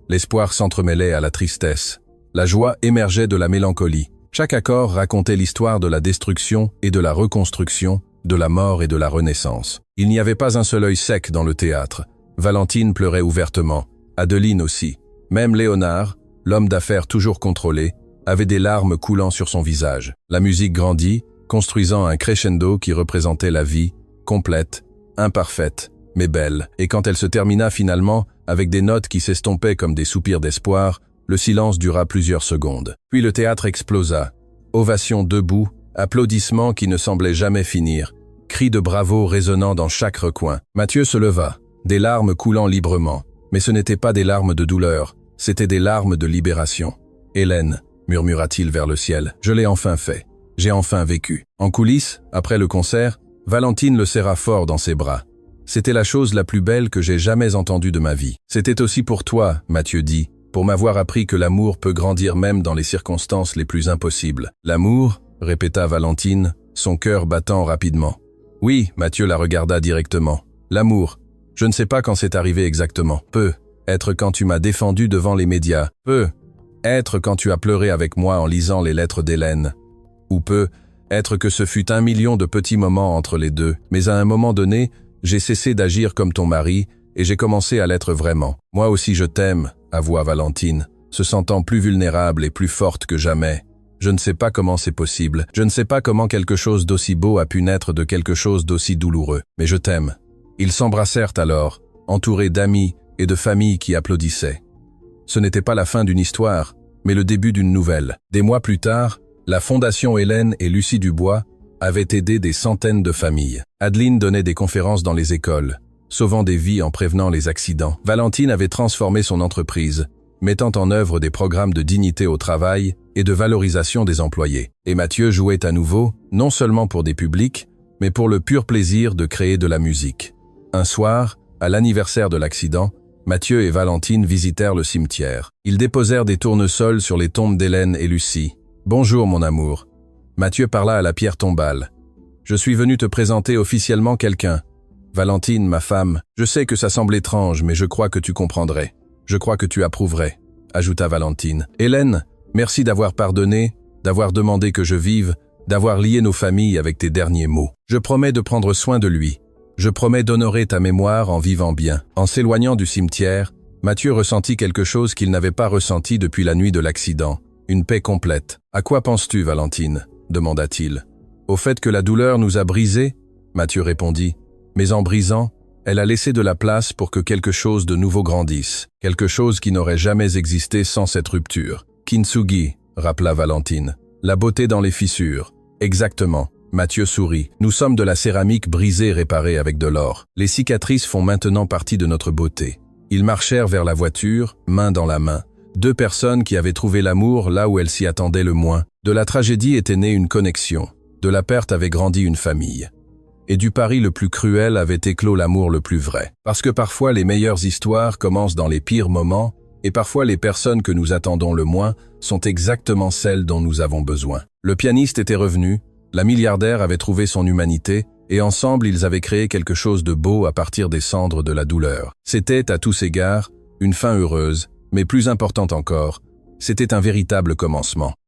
L'espoir s'entremêlait à la tristesse. La joie émergeait de la mélancolie. Chaque accord racontait l'histoire de la destruction et de la reconstruction, de la mort et de la renaissance. Il n'y avait pas un seul œil sec dans le théâtre. Valentine pleurait ouvertement, Adeline aussi. Même Léonard, l'homme d'affaires toujours contrôlé, avait des larmes coulant sur son visage. La musique grandit, construisant un crescendo qui représentait la vie, complète, imparfaite, mais belle. Et quand elle se termina finalement, avec des notes qui s'estompaient comme des soupirs d'espoir, le silence dura plusieurs secondes. Puis le théâtre explosa. Ovations debout, applaudissements qui ne semblaient jamais finir, cris de bravo résonnant dans chaque recoin. Mathieu se leva, des larmes coulant librement. Mais ce n'étaient pas des larmes de douleur, c'étaient des larmes de libération. « Hélène », murmura-t-il vers le ciel, « je l'ai enfin fait. J'ai enfin vécu. » En coulisses, après le concert, Valentine le serra fort dans ses bras. « C'était la chose la plus belle que j'ai jamais entendue de ma vie. C'était aussi pour toi, Mathieu dit, pour m'avoir appris que l'amour peut grandir même dans les circonstances les plus impossibles. »« L'amour » répéta Valentine, son cœur battant rapidement. « Oui », Mathieu la regarda directement. « L'amour. Je ne sais pas quand c'est arrivé exactement. Peut être quand tu m'as défendu devant les médias. Peut être quand tu as pleuré avec moi en lisant les lettres d'Hélène. Ou peut Être que ce fut 1 million de petits moments entre les deux, mais à un moment donné, j'ai cessé d'agir comme ton mari et j'ai commencé à l'être vraiment. Moi aussi je t'aime, avoua Valentine, se sentant plus vulnérable et plus forte que jamais. Je ne sais pas comment c'est possible, je ne sais pas comment quelque chose d'aussi beau a pu naître de quelque chose d'aussi douloureux, mais je t'aime. Ils s'embrassèrent alors, entourés d'amis et de familles qui applaudissaient. Ce n'était pas la fin d'une histoire, mais le début d'une nouvelle. Des mois plus tard, la Fondation Hélène et Lucie Dubois avaient aidé des centaines de familles. Adeline donnait des conférences dans les écoles, sauvant des vies en prévenant les accidents. Valentine avait transformé son entreprise, mettant en œuvre des programmes de dignité au travail et de valorisation des employés. Et Mathieu jouait à nouveau, non seulement pour des publics, mais pour le pur plaisir de créer de la musique. Un soir, à l'anniversaire de l'accident, Mathieu et Valentine visitèrent le cimetière. Ils déposèrent des tournesols sur les tombes d'Hélène et Lucie. « Bonjour mon amour ». Mathieu parla à la pierre tombale. « Je suis venu te présenter officiellement quelqu'un. Valentine, ma femme, je sais que ça semble étrange, mais je crois que tu comprendrais. Je crois que tu approuverais, » ajouta Valentine. « Hélène, merci d'avoir pardonné, d'avoir demandé que je vive, d'avoir lié nos familles avec tes derniers mots. Je promets de prendre soin de lui. Je promets d'honorer ta mémoire en vivant bien. » En s'éloignant du cimetière, Mathieu ressentit quelque chose qu'il n'avait pas ressenti depuis la nuit de l'accident. Une paix complète. « À quoi penses-tu, Valentine ?» demanda-t-il. « Au fait que la douleur nous a brisés ?» Mathieu répondit. « Mais en brisant, elle a laissé de la place pour que quelque chose de nouveau grandisse. Quelque chose qui n'aurait jamais existé sans cette rupture. »« Kintsugi » rappela Valentine. « La beauté dans les fissures. » « Exactement. » Mathieu sourit. « Nous sommes de la céramique brisée réparée avec de l'or. Les cicatrices font maintenant partie de notre beauté. » Ils marchèrent vers la voiture, main dans la main. Deux personnes qui avaient trouvé l'amour là où elles s'y attendaient le moins. De la tragédie était née une connexion. De la perte avait grandi une famille. Et du pari le plus cruel avait éclos l'amour le plus vrai. Parce que parfois les meilleures histoires commencent dans les pires moments, et parfois les personnes que nous attendons le moins sont exactement celles dont nous avons besoin. Le pianiste était revenu, la milliardaire avait trouvé son humanité, et ensemble ils avaient créé quelque chose de beau à partir des cendres de la douleur. C'était, à tous égards, une fin heureuse, mais plus importante encore, c'était un véritable commencement.